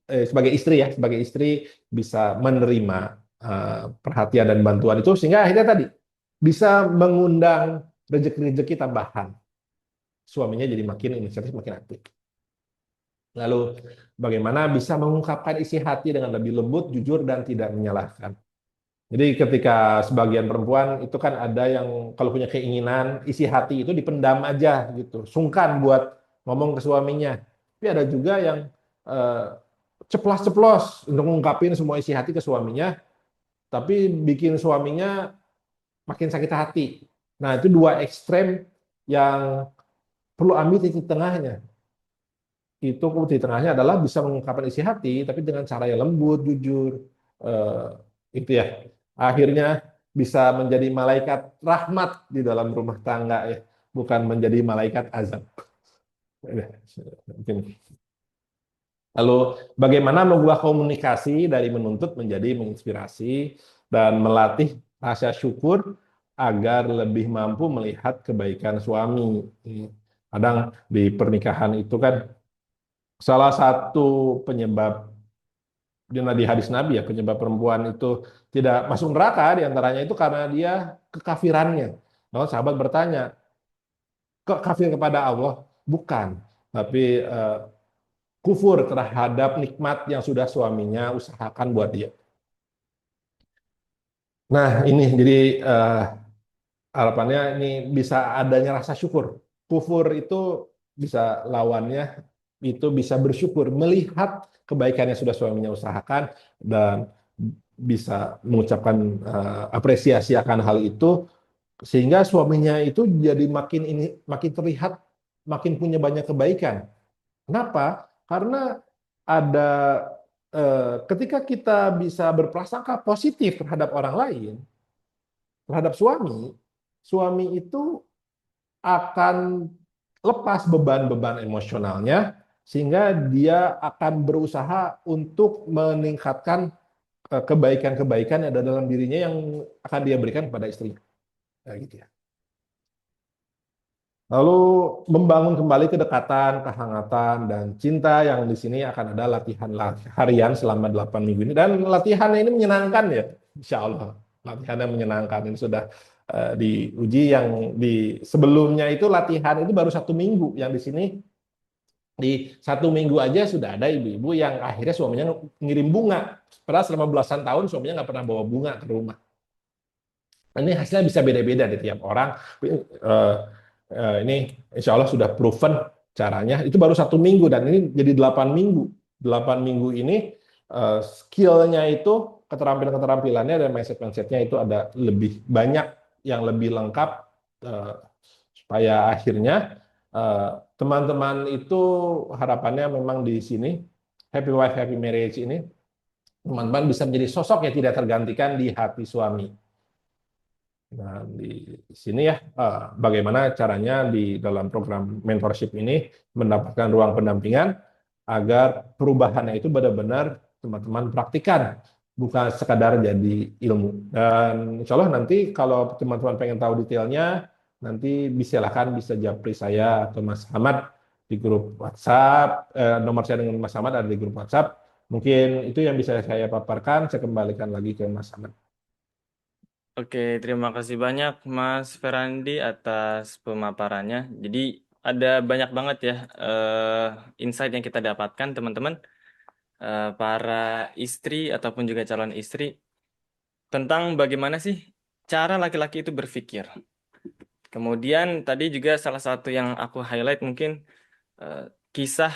sebagai istri ya, sebagai istri bisa menerima perhatian dan bantuan itu sehingga akhirnya tadi bisa mengundang rezeki-rezeki tambahan. Suaminya jadi makin inisiatif, makin aktif. Lalu bagaimana bisa mengungkapkan isi hati dengan lebih lembut, jujur, dan tidak menyalahkan. Jadi ketika sebagian perempuan itu kan ada yang kalau punya keinginan, isi hati itu dipendam aja gitu. Sungkan buat ngomong ke suaminya. Tapi ada juga yang eh, ceplas-ceplos untuk mengungkapin semua isi hati ke suaminya, tapi bikin suaminya makin sakit hati. Nah, itu dua ekstrem yang perlu ambil titik tengahnya. Itu di tengahnya adalah bisa mengungkapkan isi hati, tapi dengan cara yang lembut, jujur, eh, itu ya. Akhirnya bisa menjadi malaikat rahmat di dalam rumah tangga ya, bukan menjadi malaikat azab. Mungkin. Lalu bagaimana mengubah komunikasi dari menuntut menjadi menginspirasi dan melatih rasa syukur agar lebih mampu melihat kebaikan suami. Kadang di pernikahan itu kan salah satu penyebab di hadis Nabi ya, penyebab perempuan itu tidak masuk neraka diantaranya itu karena dia kekafirannya. Lalu sahabat bertanya, kok kafir kepada Allah? Bukan, tapi kufur terhadap nikmat yang sudah suaminya usahakan buat dia. Nah, ini jadi harapannya ini bisa adanya rasa syukur. Kufur itu bisa lawannya itu bisa bersyukur melihat kebaikan yang sudah suaminya usahakan dan bisa mengucapkan apresiasi akan hal itu sehingga suaminya itu jadi makin terlihat makin punya banyak kebaikan. Kenapa? Karena ada ketika kita bisa berprasangka positif terhadap orang lain, terhadap suami, suami itu akan lepas beban-beban emosionalnya sehingga dia akan berusaha untuk meningkatkan kebaikan-kebaikan yang ada dalam dirinya yang akan dia berikan kepada istrinya. Ya, gitu ya. Lalu membangun kembali kedekatan, kehangatan, dan cinta yang di sini akan ada latihan harian selama 8 minggu ini. Dan latihannya ini menyenangkan ya, insya Allah. Latihannya menyenangkan. Ini sudah diuji yang di sebelumnya itu latihan itu baru 1 minggu. Yang di sini di 1 minggu aja sudah ada ibu-ibu yang akhirnya suaminya ngirim bunga. Padahal selama belasan tahun suaminya nggak pernah bawa bunga ke rumah. Ini hasilnya bisa beda-beda di tiap orang. Eh, ini insya Allah sudah proven caranya. Itu baru 1 minggu dan ini jadi 8 minggu. 8 minggu ini skillnya itu keterampilan-keterampilannya dan mindset-mindsetnya itu ada lebih banyak yang lebih lengkap eh, supaya akhirnya eh, teman-teman itu harapannya memang di sini happy wife happy marriage ini teman-teman bisa menjadi sosok yang tidak tergantikan di hati suami. Nah, di sini ya, bagaimana caranya di dalam program mentorship ini mendapatkan ruang pendampingan agar perubahannya itu benar-benar teman-teman praktikan, bukan sekadar jadi ilmu. Dan insya Allah nanti kalau teman-teman pengen tahu detailnya, nanti silakan bisa japri saya atau Mas Hamad di grup WhatsApp. Nomor saya dengan Mas Hamad ada di grup WhatsApp. Mungkin itu yang bisa saya paparkan. Saya kembalikan lagi ke Mas Hamad. Oke, terima kasih banyak Mas Ferandi atas pemaparannya. Jadi ada banyak banget ya insight yang kita dapatkan teman-teman, para istri ataupun juga calon istri tentang bagaimana sih cara laki-laki itu berpikir. Kemudian tadi juga salah satu yang aku highlight mungkin eh, kisah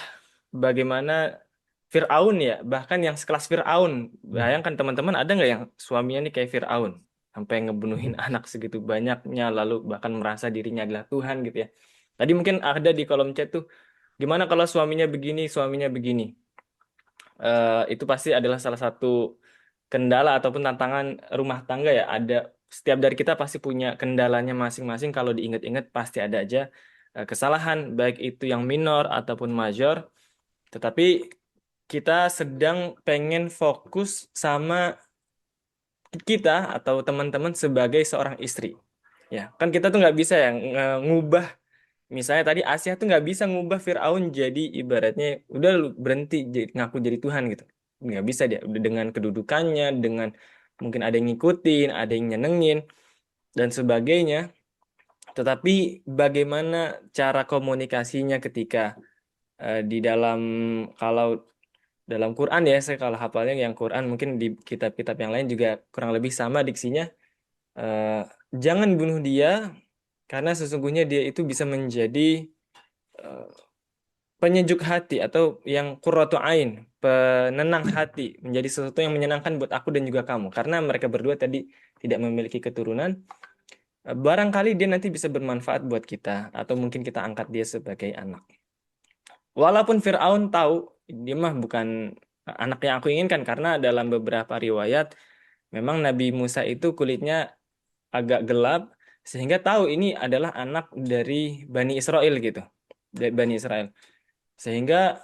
bagaimana Fir'aun ya, bahkan yang sekelas Fir'aun. Bayangkan teman-teman, ada nggak yang suaminya nih kayak Fir'aun? Sampai ngebunuhin anak segitu banyaknya, lalu bahkan merasa dirinya adalah Tuhan gitu ya. Tadi mungkin ada di kolom chat tuh, gimana kalau suaminya begini, suaminya begini. Itu pasti adalah salah satu kendala ataupun tantangan rumah tangga ya. Ada setiap dari kita pasti punya kendalanya masing-masing. Kalau diingat-ingat pasti ada aja kesalahan, baik itu yang minor ataupun major. Tetapi kita sedang pengen fokus sama kita atau teman-teman sebagai seorang istri. Ya, kan kita tuh nggak bisa ya ngubah. Misalnya tadi Asia tuh nggak bisa ngubah Firaun jadi ibaratnya udah lu berhenti ngaku jadi Tuhan gitu. Nggak bisa dia. Udah dengan kedudukannya, dengan mungkin ada yang ngikutin, ada yang nyenengin dan sebagainya. Tetapi bagaimana cara komunikasinya ketika di dalam kalau dalam Quran ya, saya kalau hafalnya yang Quran mungkin di kitab-kitab yang lain juga kurang lebih sama diksinya. Eh, jangan bunuh dia karena sesungguhnya dia itu bisa menjadi eh, penyejuk hati atau yang qurratu ain, penenang hati, menjadi sesuatu yang menyenangkan buat aku dan juga kamu. Karena mereka berdua tadi tidak memiliki keturunan, barangkali dia nanti bisa bermanfaat buat kita atau mungkin kita angkat dia sebagai anak. Walaupun Fir'aun tahu dia mah bukan anak yang aku inginkan karena dalam beberapa riwayat memang Nabi Musa itu kulitnya agak gelap sehingga tahu ini adalah anak dari Bani Israel gitu. Dari Bani Israel. Sehingga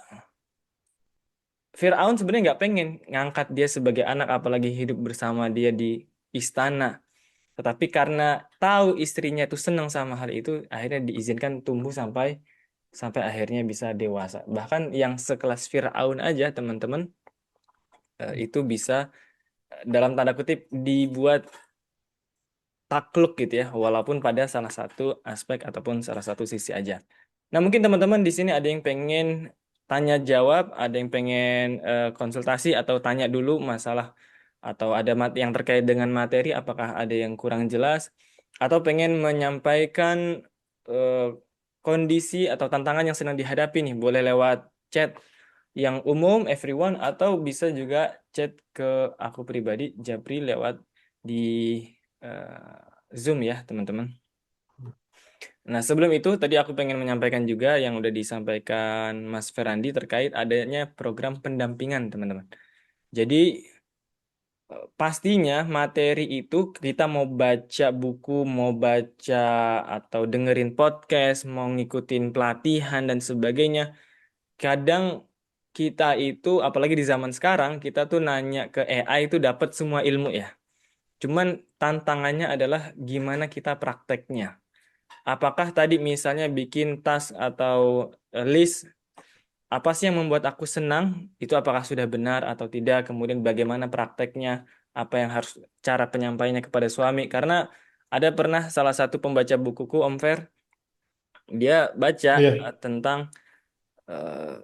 Fir'aun sebenarnya nggak pengen ngangkat dia sebagai anak apalagi hidup bersama dia di istana. Tetapi karena tahu istrinya itu senang sama hal itu, akhirnya diizinkan tumbuh sampai sampai akhirnya bisa dewasa. Bahkan yang sekelas Fir'aun aja teman-teman itu bisa dalam tanda kutip dibuat takluk gitu ya, walaupun pada salah satu aspek ataupun salah satu sisi aja. Nah, mungkin teman-teman di sini ada yang pengen tanya jawab, ada yang pengen konsultasi atau tanya dulu masalah atau ada yang terkait dengan materi, apakah ada yang kurang jelas atau pengen menyampaikan eh, kondisi atau tantangan yang sedang dihadapi nih, boleh lewat chat yang umum everyone atau bisa juga chat ke aku pribadi Japri lewat di eh, Zoom ya, teman-teman. Nah, sebelum itu tadi aku pengen menyampaikan juga yang udah disampaikan Mas Ferandi terkait adanya program pendampingan, teman-teman. Jadi, pastinya materi itu kita mau baca buku, mau baca atau dengerin podcast, mau ngikutin pelatihan dan sebagainya. Kadang kita itu, apalagi di zaman sekarang, kita tuh nanya ke AI itu dapat semua ilmu ya. Cuman tantangannya adalah gimana kita prakteknya. Apakah tadi misalnya bikin tas atau list, apa sih yang membuat aku senang? Itu apakah sudah benar atau tidak? Kemudian bagaimana prakteknya? Apa yang harus cara penyampaiannya kepada suami? Karena ada pernah salah satu pembaca bukuku, Om Fer, dia baca Iya. tentang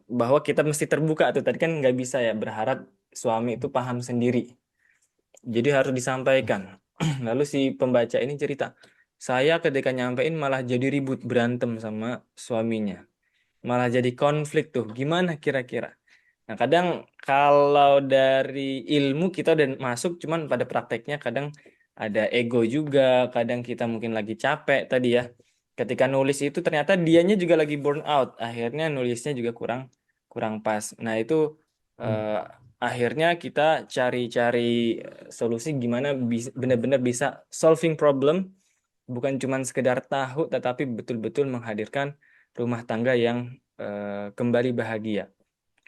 bahwa kita mesti terbuka tuh. Tadi kan nggak bisa ya berharap suami itu paham sendiri. Jadi harus disampaikan. Lalu si pembaca ini cerita, saya ketika nyampein malah jadi ribut berantem sama suaminya. Malah jadi konflik tuh. Gimana kira-kira? Nah, kadang kalau dari ilmu kita udah masuk, cuman pada prakteknya kadang ada ego juga, kadang kita mungkin lagi capek tadi ya. Ketika nulis itu ternyata dianya juga lagi burn out, akhirnya nulisnya juga kurang kurang pas. Nah, itu Hmm. eh, akhirnya kita cari-cari solusi gimana benar-benar bisa solving problem, bukan cuman sekedar tahu, tetapi betul-betul menghadirkan rumah tangga yang kembali bahagia.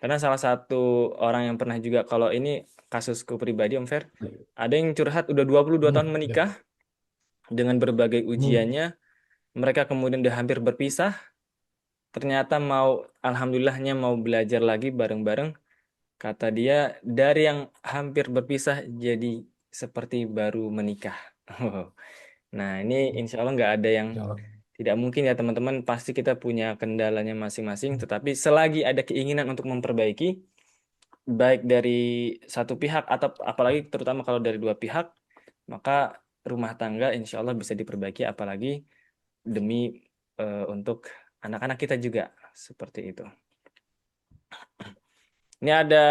Karena salah satu orang yang pernah juga, kalau ini kasusku pribadi Om Fer, ada yang curhat udah 22 tahun Ya. menikah dengan berbagai Hmm. ujiannya, mereka kemudian udah hampir berpisah, ternyata mau alhamdulillahnya mau belajar lagi bareng-bareng, kata dia dari yang hampir berpisah jadi seperti baru menikah. Nah, ini insya Allah nggak ada yang Insya Allah. tidak mungkin ya teman-teman, pasti kita punya kendalanya masing-masing, tetapi selagi ada keinginan untuk memperbaiki, baik dari satu pihak atau apalagi terutama kalau dari dua pihak, maka rumah tangga insya Allah bisa diperbaiki, apalagi demi untuk anak-anak kita juga seperti itu. Ini ada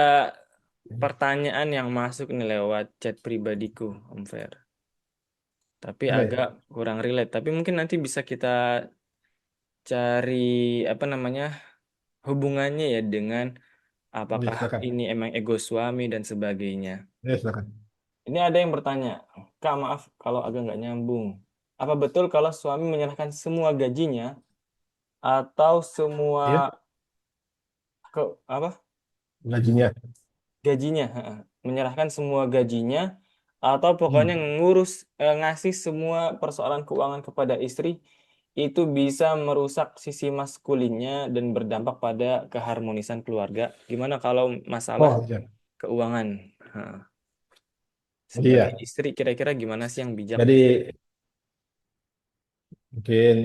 pertanyaan yang masuk nih lewat chat pribadiku, Om Fer. Tapi agak Baik. kurang relate. Tapi mungkin nanti bisa kita cari apa namanya hubungannya ya dengan Ya, apakah silakan. ini emang ego suami dan sebagainya. Ya, silakan. Ini ada yang bertanya, Kak maaf kalau agak nggak nyambung. Apa betul kalau suami menyerahkan semua gajinya atau semua Iya, ke apa gajinya. gajinya, menyerahkan semua gajinya atau pokoknya Hmm. ngurus ngasih semua persoalan keuangan kepada istri itu bisa merusak sisi maskulinnya dan berdampak pada keharmonisan keluarga. Gimana kalau masalah Oh, iya. keuangan? Ha, sebagai Iya. istri kira-kira gimana sih yang bijak? Jadi mungkin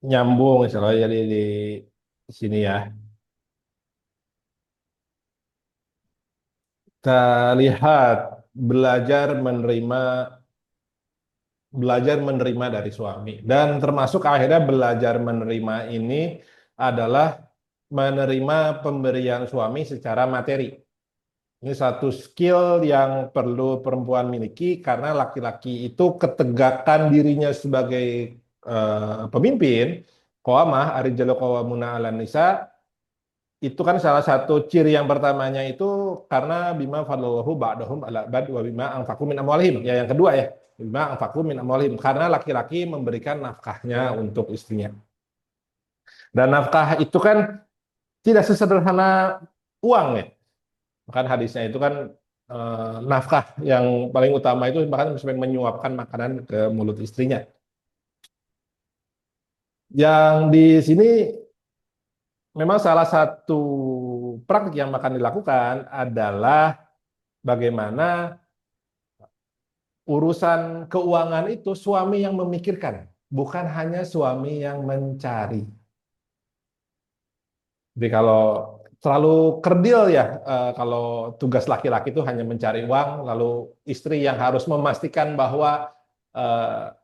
nyambung misalnya jadi di sini ya. Kita lihat belajar menerima dari suami dan termasuk akhirnya belajar menerima ini adalah menerima pemberian suami secara materi. Ini satu skill yang perlu perempuan miliki karena laki-laki itu ketegakan dirinya sebagai pemimpin, qawamah, ar-rijalu qawwamuna 'alan nisa, itu kan salah satu ciri yang pertamanya itu karena bima fadlallahu ba'dahum ala ba'd wa bima anfaqu min amwalihim. Ya yang kedua ya, bima anfaqu min amwalihim karena laki-laki memberikan nafkahnya untuk istrinya. Dan nafkah itu kan tidak sesederhana uang ya. Bahkan hadisnya itu kan nafkah yang paling utama itu bahkan sampai menyuapkan makanan ke mulut istrinya. Yang di sini memang salah satu praktik yang akan dilakukan adalah bagaimana urusan keuangan itu suami yang memikirkan, bukan hanya suami yang mencari. Jadi kalau terlalu kerdil ya, kalau tugas laki-laki itu hanya mencari uang, lalu istri yang harus memastikan bahwa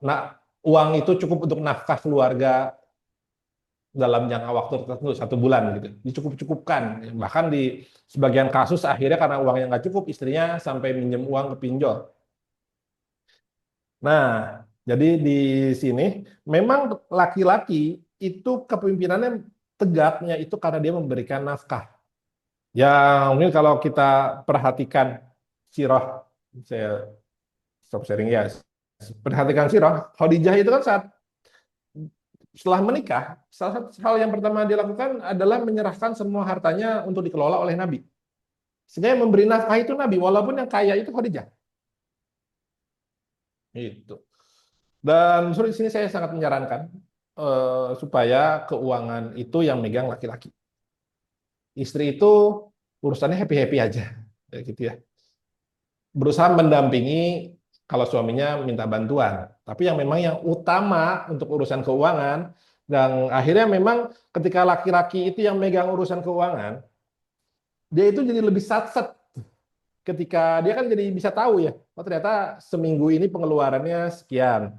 nah, uang itu cukup untuk nafkah keluarga dalam jangka waktu tertentu 1 bulan gitu, dicukup-cukupkan. Bahkan di sebagian kasus akhirnya karena uangnya nggak cukup, istrinya sampai minjem uang ke pinjol. Nah, jadi di sini memang laki-laki itu kepemimpinannya tegaknya itu karena dia memberikan nafkah. Ya, mungkin kalau kita perhatikan sirah, saya stop sharing ya. Perhatikan sirah, Khadijah itu kan saat setelah menikah, salah satu hal yang pertama dia lakukan adalah menyerahkan semua hartanya untuk dikelola oleh Nabi. Sehingga yang memberi nafkah itu Nabi, walaupun yang kaya itu Khadijah. Itu. Dan di sini saya sangat menyarankan supaya keuangan itu yang megang laki-laki. Istri itu urusannya happy-happy aja, kayak gitu ya. Berusaha mendampingi kalau suaminya minta bantuan. Tapi yang memang yang utama untuk urusan keuangan, dan akhirnya memang ketika laki-laki itu yang megang urusan keuangan, dia itu jadi lebih satset ketika dia kan jadi bisa tahu ya, oh ternyata seminggu ini pengeluarannya sekian,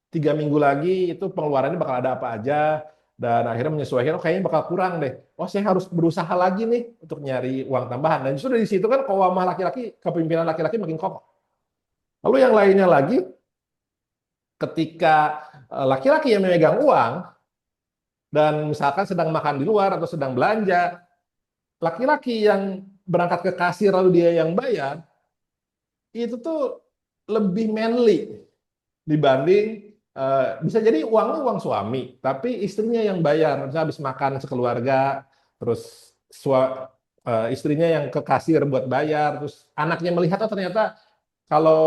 3 minggu lagi itu pengeluarannya bakal ada apa aja, dan akhirnya menyesuaikan, oh kayaknya bakal kurang deh, oh saya harus berusaha lagi nih untuk nyari uang tambahan, dan justru dari situ kan keuangan laki-laki, kepemimpinan laki-laki makin kokoh. Lalu yang lainnya lagi, ketika laki-laki yang memegang uang dan misalkan sedang makan di luar atau sedang belanja, laki-laki yang berangkat ke kasir lalu dia yang bayar, itu tuh lebih manly dibanding bisa jadi uangnya uang suami, tapi istrinya yang bayar. Misalnya habis makan sekeluarga, terus istrinya yang ke kasir buat bayar, terus anaknya melihat oh ternyata kalau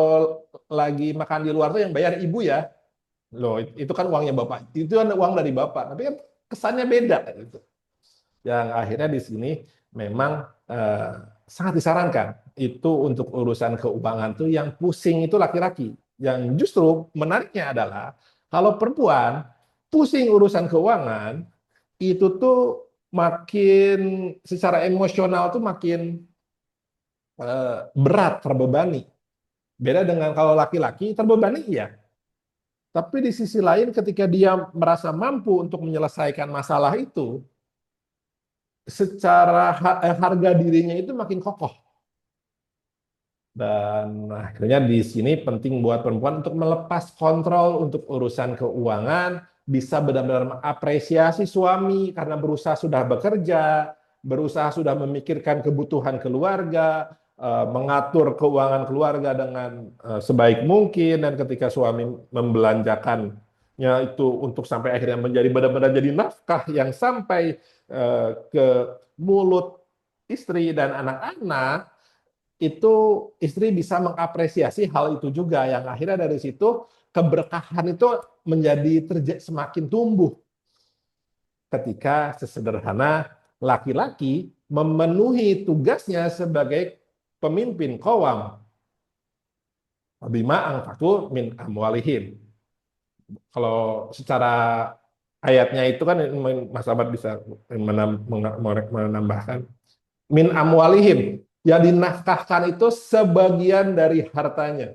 lagi makan di luar tuh yang bayar ibu ya. Loh, itu kan uangnya bapak. Itu kan uang dari bapak, tapi kan kesannya beda gitu. Yang akhirnya di sini memang eh, sangat disarankan itu untuk urusan keuangan tuh yang pusing itu laki-laki. Yang justru menariknya adalah kalau perempuan pusing urusan keuangan itu tuh makin secara emosional tuh makin berat, terbebani. Beda dengan kalau laki-laki terbebani iya, tapi di sisi lain ketika dia merasa mampu untuk menyelesaikan masalah itu, secara harga dirinya itu makin kokoh. Dan akhirnya di sini penting buat perempuan untuk melepas kontrol untuk urusan keuangan, bisa benar-benar mengapresiasi suami karena berusaha sudah bekerja, berusaha sudah memikirkan kebutuhan keluarga, mengatur keuangan keluarga dengan sebaik mungkin, dan ketika suami membelanjakannya itu untuk sampai akhirnya menjadi benar-benar jadi nafkah yang sampai ke mulut istri dan anak-anak, itu istri bisa mengapresiasi hal itu juga, yang akhirnya dari situ keberkahan itu menjadi semakin tumbuh ketika sesederhana laki-laki memenuhi tugasnya sebagai pemimpin qawam bima anfaqu min amwalihim. Kalau secara ayatnya itu kan Mas Ahmad bisa menambahkan min amwalihim, yang dinafkahkan itu sebagian dari hartanya.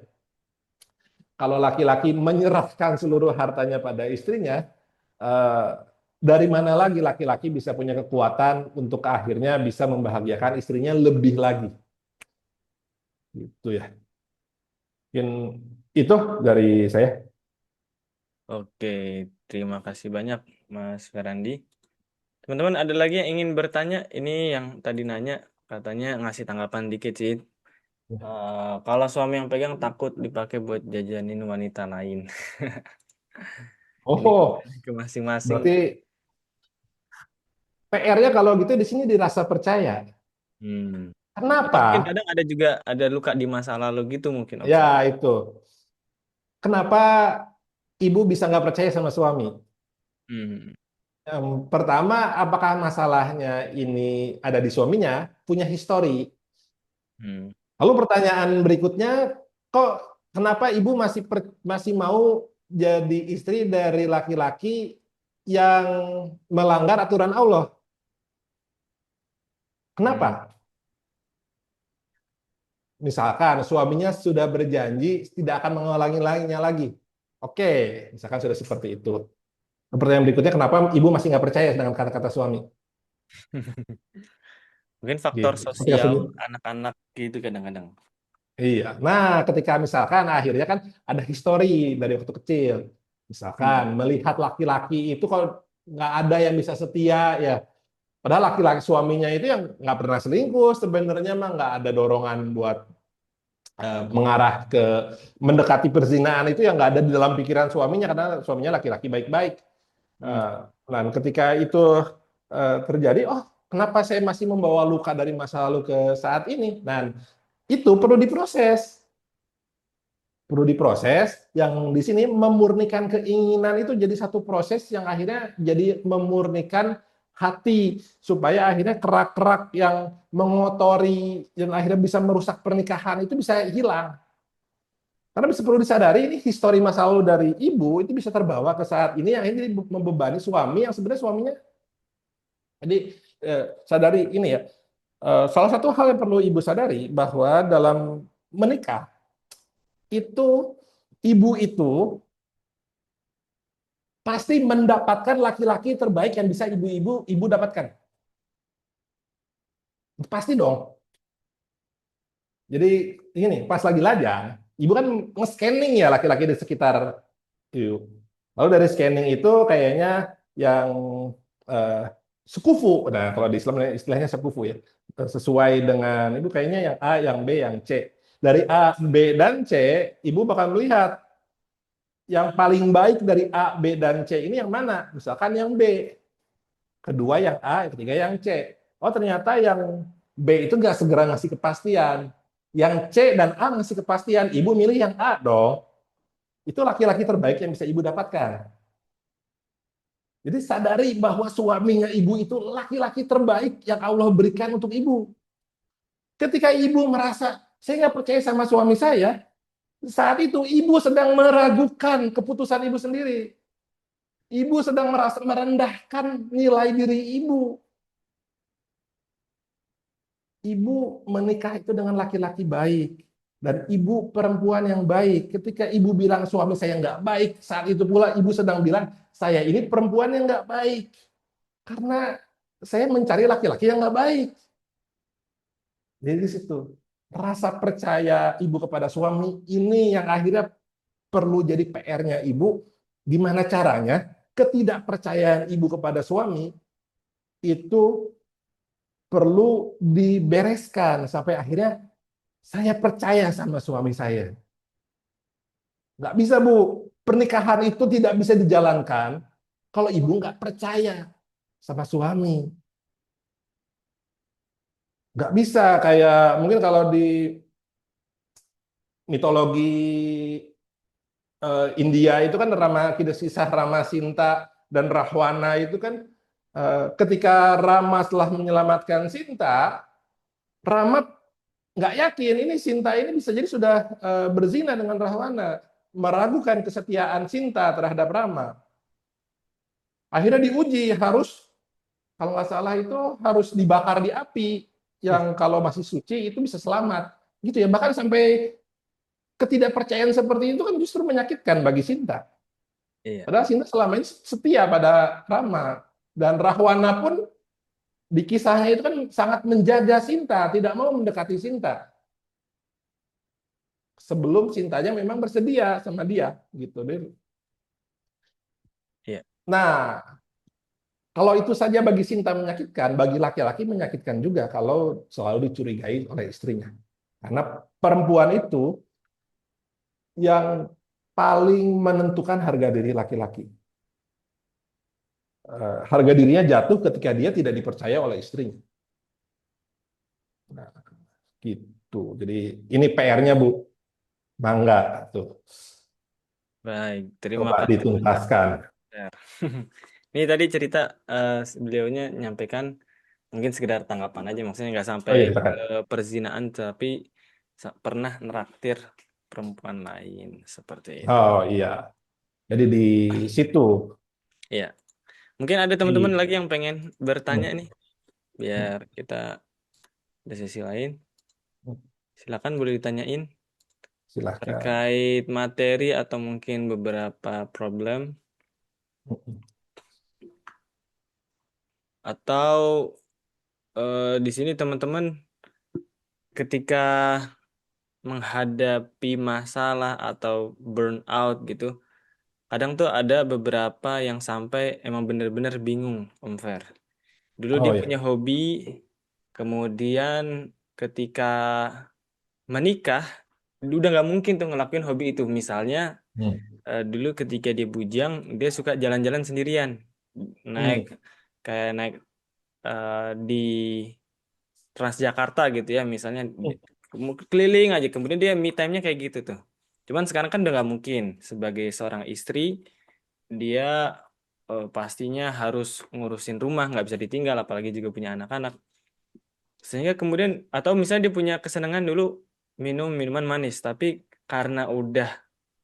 Kalau laki-laki menyerahkan seluruh hartanya pada istrinya, eh, dari mana lagi laki-laki bisa punya kekuatan untuk akhirnya bisa membahagiakan istrinya lebih lagi? Gitu ya. Mungkin itu dari saya. Oke, terima kasih banyak Mas Ferandi. Teman-teman ada lagi yang ingin bertanya? Ini yang tadi nanya katanya ngasih tanggapan dikit sih. Kalau suami yang pegang takut dipakai buat jajanin wanita lain. Ini Oh, kembali ke masing-masing. berarti PR-nya kalau gitu di sini dirasa percaya. Hmm. Atau Kenapa? mungkin kadang ada juga ada luka di masa lalu gitu mungkin Om Fer. Ya itu. Kenapa ibu bisa nggak percaya sama suami? Hmm. Pertama, apakah masalahnya ini ada di suaminya, punya histori. Hmm. Lalu pertanyaan berikutnya, kok kenapa ibu masih mau jadi istri dari laki-laki yang melanggar aturan Allah? Hmm. Kenapa? Misalkan suaminya sudah berjanji tidak akan mengulangi-laginya lagi. Oke, misalkan sudah seperti itu. Pertanyaan berikutnya, kenapa ibu masih nggak percaya dengan kata-kata suami? Mungkin faktor Gitu. Ketika sosial sudah, anak-anak gitu kadang-kadang. iya. Nah, ketika misalkan akhirnya kan ada histori dari waktu kecil. Misalkan Hmm. melihat laki-laki itu kalau nggak ada yang bisa setia ya. Padahal laki-laki suaminya itu yang nggak pernah selingkuh, sebenarnya mah nggak ada dorongan buat mengarah ke mendekati perzinahan itu yang nggak ada di dalam pikiran suaminya karena suaminya laki-laki baik-baik. Hmm. Dan ketika itu terjadi, oh kenapa saya masih membawa luka dari masa lalu ke saat ini? Dan itu perlu diproses. Yang di sini memurnikan keinginan itu jadi satu proses yang akhirnya jadi memurnikan hati supaya akhirnya kerak-kerak yang mengotori dan akhirnya bisa merusak pernikahan itu bisa hilang. Karena perlu disadari ini histori masa lalu dari ibu itu bisa terbawa ke saat ini yang ini membebani suami yang sebenarnya suaminya. Jadi sadari ini ya. Salah satu hal yang perlu ibu sadari bahwa dalam menikah itu ibu itu pasti mendapatkan laki-laki terbaik yang bisa ibu dapatkan. Pasti dong. Jadi ini pas lagi lajang, ibu kan nge-scanning ya laki-laki di sekitar ibu. Lalu dari scanning itu kayaknya yang eh, sekufu. Nah, kalau di Islam istilahnya sekufu ya. Sesuai dengan itu kayaknya yang A, yang B, yang C. Dari A, B, dan C, ibu bakal melihat yang paling baik dari A, B, dan C ini yang mana? Misalkan yang B, kedua yang A, yang ketiga yang C. Oh ternyata yang B itu nggak segera ngasih kepastian. Yang C dan A ngasih kepastian. Ibu milih yang A dong. Itu laki-laki terbaik yang bisa ibu dapatkan. Jadi sadari bahwa suaminya ibu itu laki-laki terbaik yang Allah berikan untuk ibu. Ketika ibu merasa, saya nggak percaya sama suami saya, saat itu ibu sedang meragukan keputusan ibu sendiri. Ibu sedang merasa merendahkan nilai diri ibu. Ibu menikah itu dengan laki-laki baik. Dan ibu perempuan yang baik. Ketika ibu bilang suami saya nggak baik, saat itu pula ibu sedang bilang, saya ini perempuan yang nggak baik. Karena saya mencari laki-laki yang nggak baik. Jadi di situ rasa percaya ibu kepada suami ini yang akhirnya perlu jadi PR-nya ibu. Gimana caranya ketidakpercayaan ibu kepada suami itu perlu dibereskan sampai akhirnya saya percaya sama suami saya. Nggak bisa Bu, pernikahan itu tidak bisa dijalankan kalau ibu nggak percaya sama suami. Nggak bisa kayak mungkin kalau di mitologi India itu kan kisah Rama Sinta dan Rahwana itu kan ketika Rama setelah menyelamatkan Sinta, Rama nggak yakin ini Sinta ini bisa jadi sudah berzina dengan Rahwana, meragukan kesetiaan Sinta terhadap Rama. Akhirnya diuji harus kalau nggak salah itu harus dibakar di api yang kalau masih suci itu bisa selamat gitu ya bahkan sampai ketidakpercayaan seperti itu kan justru menyakitkan bagi Sinta. Iya. Padahal Sinta selama ini setia pada Rama. Dan Rahwana pun di kisahnya itu kan sangat menjaga Sinta, tidak mau mendekati Sinta. Sebelum Sintanya memang bersedia sama dia. Gitu. Iya. Nah, kalau itu saja bagi Sinta menyakitkan, bagi laki-laki menyakitkan juga kalau selalu dicurigai oleh istrinya. Karena perempuan itu yang paling menentukan harga diri laki-laki. Harga dirinya jatuh ketika dia tidak dipercaya oleh istrinya. Nah, gitu. Jadi ini PR-nya Bu. Mangga tuh. Baik, terima Coba kasih banyak. dituntaskan. Fer. Ini tadi cerita beliaunya nyampaikan mungkin sekedar tanggapan aja, maksudnya nggak sampai Oh iya, ke silakan. perzinaan, tapi pernah neraktir perempuan lain seperti itu. Oh iya, jadi di situ. Ya, mungkin ada teman-teman Iya. lagi yang pengen bertanya Hmm. nih, biar kita ada sesi lain. Silakan boleh ditanyain Silahkan. terkait materi atau mungkin beberapa problem, atau di sini teman-teman ketika menghadapi masalah atau burnout gitu, kadang tuh ada beberapa yang sampai emang bener-bener bingung, Om Fer. Dulu Oh dia ya. punya hobi, kemudian ketika menikah, udah nggak mungkin tuh ngelakuin hobi itu. Misalnya Hmm. dulu ketika dia bujang, dia suka jalan-jalan sendirian, naik Hmm. kayak naik di Transjakarta gitu ya, misalnya keliling aja. Kemudian dia me time-nya kayak gitu tuh. Cuman sekarang kan udah nggak mungkin. Sebagai seorang istri, dia pastinya harus ngurusin rumah, nggak bisa ditinggal, apalagi juga punya anak-anak. Sehingga kemudian, atau misalnya dia punya kesenangan dulu minum minuman manis, tapi karena udah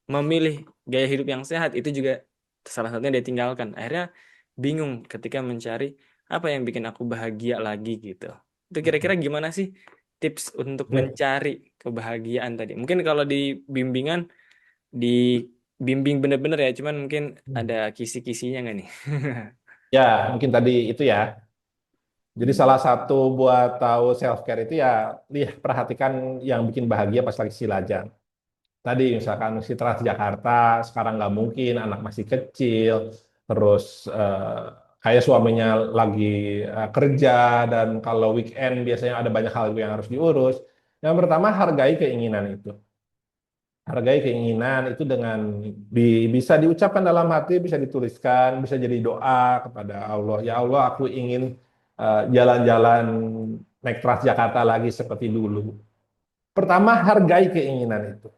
memilih gaya hidup yang sehat, itu juga salah satunya dia tinggalkan. Akhirnya bingung ketika mencari apa yang bikin aku bahagia lagi gitu. Itu kira-kira gimana sih tips untuk mencari kebahagiaan tadi? Mungkin kalau di bimbingan, dibimbing bener-bener ya, cuman mungkin ada kisi-kisinya nggak nih? Ya, mungkin tadi itu ya. Jadi salah satu buat tahu self care itu ya, lihat perhatikan yang bikin bahagia pas lagi si Lajang. Tadi misalkan si Transjakarta sekarang nggak mungkin, anak masih kecil, terus kayak suaminya lagi kerja dan kalau weekend biasanya ada banyak hal yang harus diurus. Yang pertama hargai keinginan itu. Hargai keinginan itu dengan bisa diucapkan dalam hati, bisa dituliskan, bisa jadi doa kepada Allah. Ya Allah, aku ingin jalan-jalan naik Transjakarta lagi seperti dulu. Pertama, hargai keinginan itu.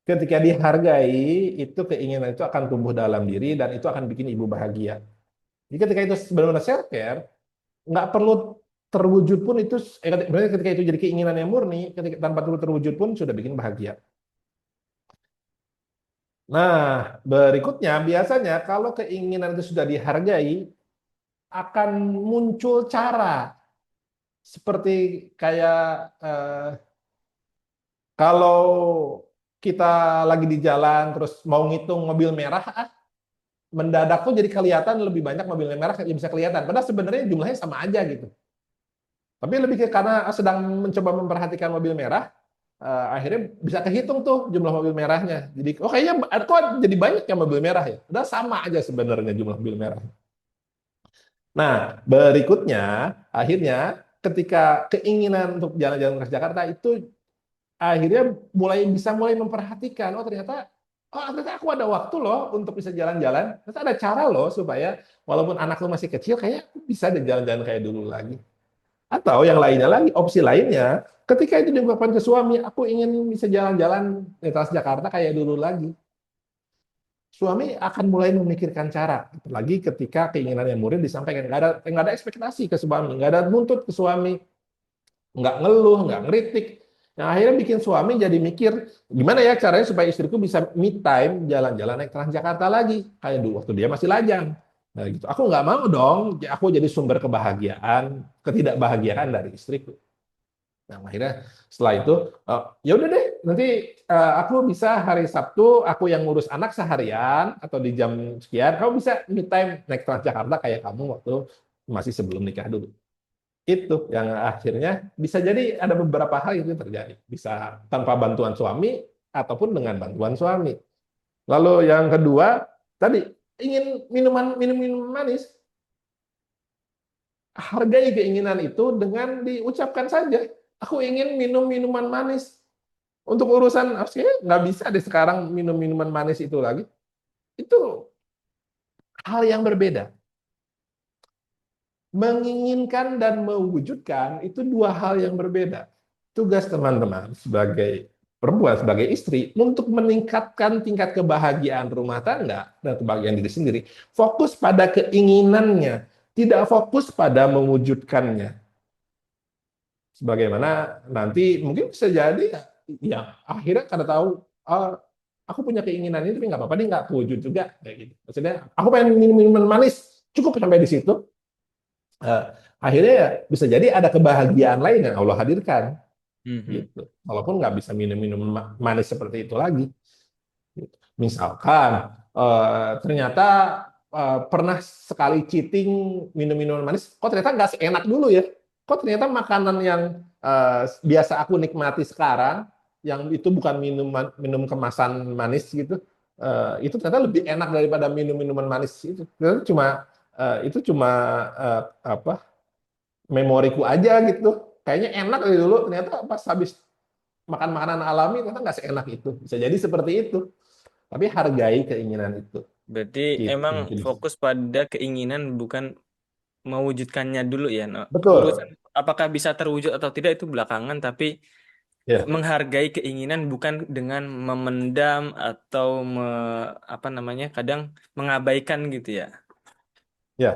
Ketika dihargai, itu keinginan itu akan tumbuh dalam diri dan itu akan bikin ibu bahagia. Jadi ketika itu benar-benar self care, nggak perlu terwujud pun itu, berarti ketika itu jadi keinginan yang murni, ketika tanpa perlu terwujud pun sudah bikin bahagia. Nah, berikutnya biasanya kalau keinginan itu sudah dihargai, akan muncul cara seperti kayak kalau kita lagi di jalan terus mau ngitung mobil merah, mendadak tuh jadi kelihatan lebih banyak mobil merah yang bisa kelihatan. Padahal sebenarnya jumlahnya sama aja gitu. Tapi lebih ke karena sedang mencoba memperhatikan mobil merah, akhirnya bisa kehitung tuh jumlah mobil merahnya. Jadi, oh kayaknya kok jadi banyak ya mobil merah ya. Udah sama aja sebenarnya jumlah mobil merah. Nah, berikutnya, akhirnya ketika keinginan untuk jalan-jalan ke Jakarta itu akhirnya mulai memperhatikan, oh ternyata aku ada waktu loh untuk bisa jalan-jalan. Ternyata ada cara loh supaya walaupun anak lu masih kecil, kayaknya aku bisa deh jalan-jalan kayak dulu lagi. Atau yang lainnya lagi, opsi lainnya, ketika itu diungkapkan ke suami, aku ingin bisa jalan-jalan di Transjakarta kayak dulu lagi. Suami akan mulai memikirkan cara, apalagi ketika keinginan yang murid disampaikan. Nggak ada ekspektasi ke suami, nggak ada nuntut ke suami, nggak ngeluh, nggak ngeritik. Nah, akhirnya bikin suami jadi mikir, gimana ya caranya supaya istriku bisa me time jalan-jalan naik Transjakarta lagi, kayak dulu waktu dia masih lajang. Nah, gitu. Aku nggak mau dong, aku jadi sumber kebahagiaan, ketidakbahagiaan dari istriku. Nah, akhirnya setelah itu, ya udah deh, nanti aku bisa hari Sabtu, aku yang ngurus anak seharian, atau di jam sekian, kamu bisa me time naik Transjakarta kayak kamu waktu masih sebelum nikah dulu. Itu yang akhirnya bisa jadi ada beberapa hal itu terjadi. Bisa tanpa bantuan suami ataupun dengan bantuan suami. Lalu yang kedua, tadi ingin minum manis, hargai keinginan itu dengan diucapkan saja. Aku ingin minum minuman manis. Untuk urusan nggak bisa deh sekarang minum minuman manis itu lagi. Itu hal yang berbeda. Menginginkan dan mewujudkan itu dua hal yang berbeda. Tugas teman-teman sebagai perempuan, sebagai istri, untuk meningkatkan tingkat kebahagiaan rumah tangga dan kebahagiaan diri sendiri, fokus pada keinginannya, tidak fokus pada mewujudkannya. Sebagaimana nanti mungkin bisa jadi ya akhirnya karena tahu ah, aku punya keinginan ini tapi nggak apa-apa nih nggak wujud juga kayak gitu. Maksudnya aku pengen minum minuman manis cukup sampai di situ. Eh, Akhirnya ya bisa jadi ada kebahagiaan lain yang Allah hadirkan Mhm. gitu. Walaupun nggak bisa minum minuman manis seperti itu lagi. Gitu. Misalkan ternyata pernah sekali cheating minum minuman manis, kok ternyata nggak seenak dulu ya. Kok ternyata makanan yang biasa aku nikmati sekarang, yang itu bukan minum kemasan manis gitu, itu ternyata lebih enak daripada minum minuman manis itu. Itu cuma apa memoriku aja gitu. Kayaknya enak dari dulu, ternyata pas habis makan makanan alami ternyata nggak seenak itu. Bisa jadi seperti itu. Tapi hargai keinginan itu. Berarti Gitu emang mungkin. fokus pada keinginan bukan mewujudkannya dulu ya. No? Urusan Betul. apakah bisa terwujud atau tidak itu belakangan, tapi Ya, menghargai keinginan bukan dengan memendam atau apa namanya kadang mengabaikan gitu ya. ya,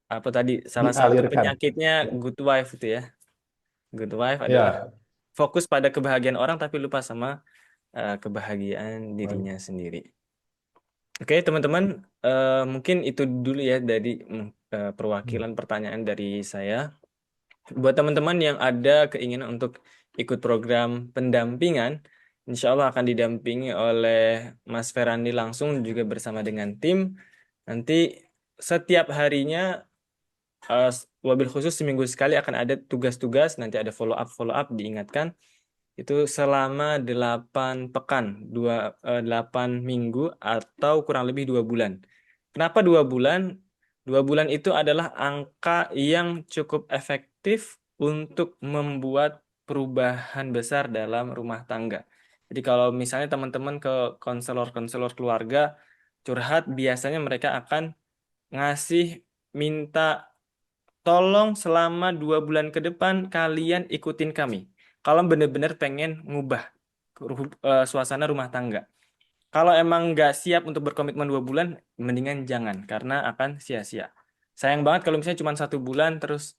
Apa tadi salah satu dialirkan. penyakitnya good wife itu ya. Good wife adalah Ya. fokus pada kebahagiaan orang tapi lupa sama kebahagiaan dirinya sendiri. Oke, teman-teman, mungkin itu dulu ya dari perwakilan pertanyaan dari saya. Buat teman-teman yang ada keinginan untuk ikut program pendampingan, insya Allah akan didampingi oleh Mas Ferandi langsung juga bersama dengan tim. Nanti setiap harinya, wabil khusus seminggu sekali akan ada tugas-tugas, nanti ada follow up diingatkan. Itu selama 8 pekan, 8 minggu atau kurang lebih 2 bulan. Kenapa 2 bulan? 2 bulan itu adalah angka yang cukup efektif untuk membuat perubahan besar dalam rumah tangga. Jadi kalau misalnya teman-teman ke konselor-konselor keluarga curhat, biasanya mereka akan ngasih minta tolong selama 2 bulan ke depan kalian ikutin kami. Kalau benar-benar pengen ngubah suasana rumah tangga. Kalau emang nggak siap untuk berkomitmen 2 bulan, mendingan jangan karena akan sia-sia. Sayang banget kalau misalnya cuma 1 bulan terus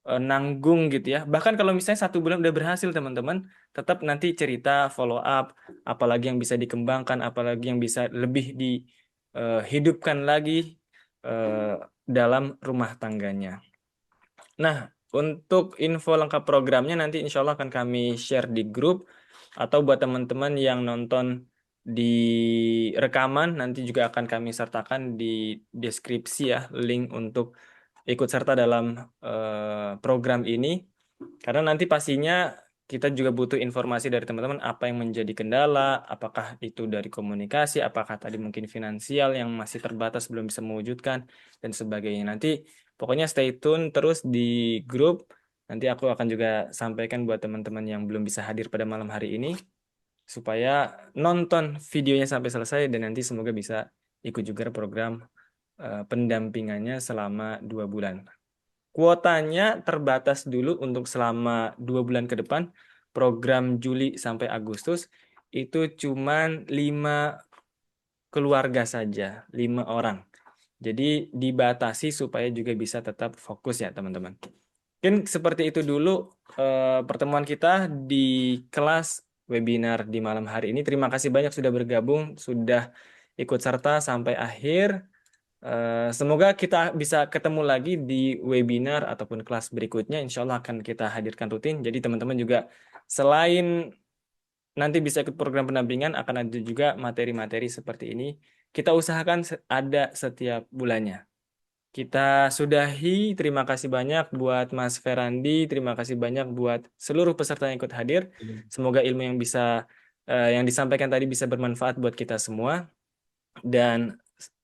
nanggung gitu ya. Bahkan kalau misalnya 1 bulan udah berhasil teman-teman, tetap nanti cerita follow up, apalagi yang bisa dikembangkan, apalagi yang bisa lebih dihidupkan lagi eh, dalam rumah tangganya. Nah, untuk info lengkap programnya nanti insya Allah akan kami share di grup atau buat teman-teman yang nonton di rekaman nanti juga akan kami sertakan di deskripsi ya link untuk ikut serta dalam program ini. Karena nanti pastinya kita juga butuh informasi dari teman-teman apa yang menjadi kendala, apakah itu dari komunikasi, apakah tadi mungkin finansial yang masih terbatas belum bisa mewujudkan dan sebagainya. Nanti pokoknya stay tune terus di grup. Nanti aku akan juga sampaikan buat teman-teman yang belum bisa hadir pada malam hari ini supaya nonton videonya sampai selesai dan nanti semoga bisa ikut juga program pendampingannya selama 2 bulan. Kuotanya terbatas dulu untuk selama 2 bulan ke depan. Program Juli sampai Agustus itu cuman 5 keluarga saja, 5 orang. Jadi dibatasi supaya juga bisa tetap fokus ya teman-teman. Mungkin seperti itu dulu pertemuan kita di kelas webinar di malam hari ini. Terima kasih banyak sudah bergabung, sudah ikut serta sampai akhir. Semoga kita bisa ketemu lagi di webinar ataupun kelas berikutnya. Insya Allah akan kita hadirkan rutin. Jadi teman-teman juga selain nanti bisa ikut program pendampingan, akan ada juga materi-materi seperti ini. Kita usahakan ada setiap bulannya. Kita sudahi. Terima kasih banyak buat Mas Ferandi. Terima kasih banyak buat seluruh peserta yang ikut hadir. Semoga ilmu yang bisa yang disampaikan tadi bisa bermanfaat buat kita semua. Dan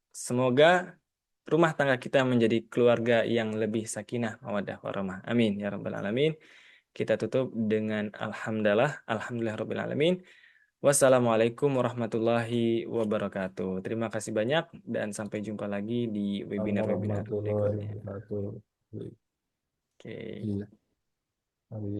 semoga rumah tangga kita menjadi keluarga yang lebih sakinah, mawaddah, warahmah. Amin ya rabbal alamin. Kita tutup dengan alhamdulillah, alhamdulillah rabbil alamin. Wassalamualaikum warahmatullahi wabarakatuh. Terima kasih banyak dan sampai jumpa lagi di webinar-webinar Warahmatullahi berikutnya. wabarakatuh. Oke. Iya. Hari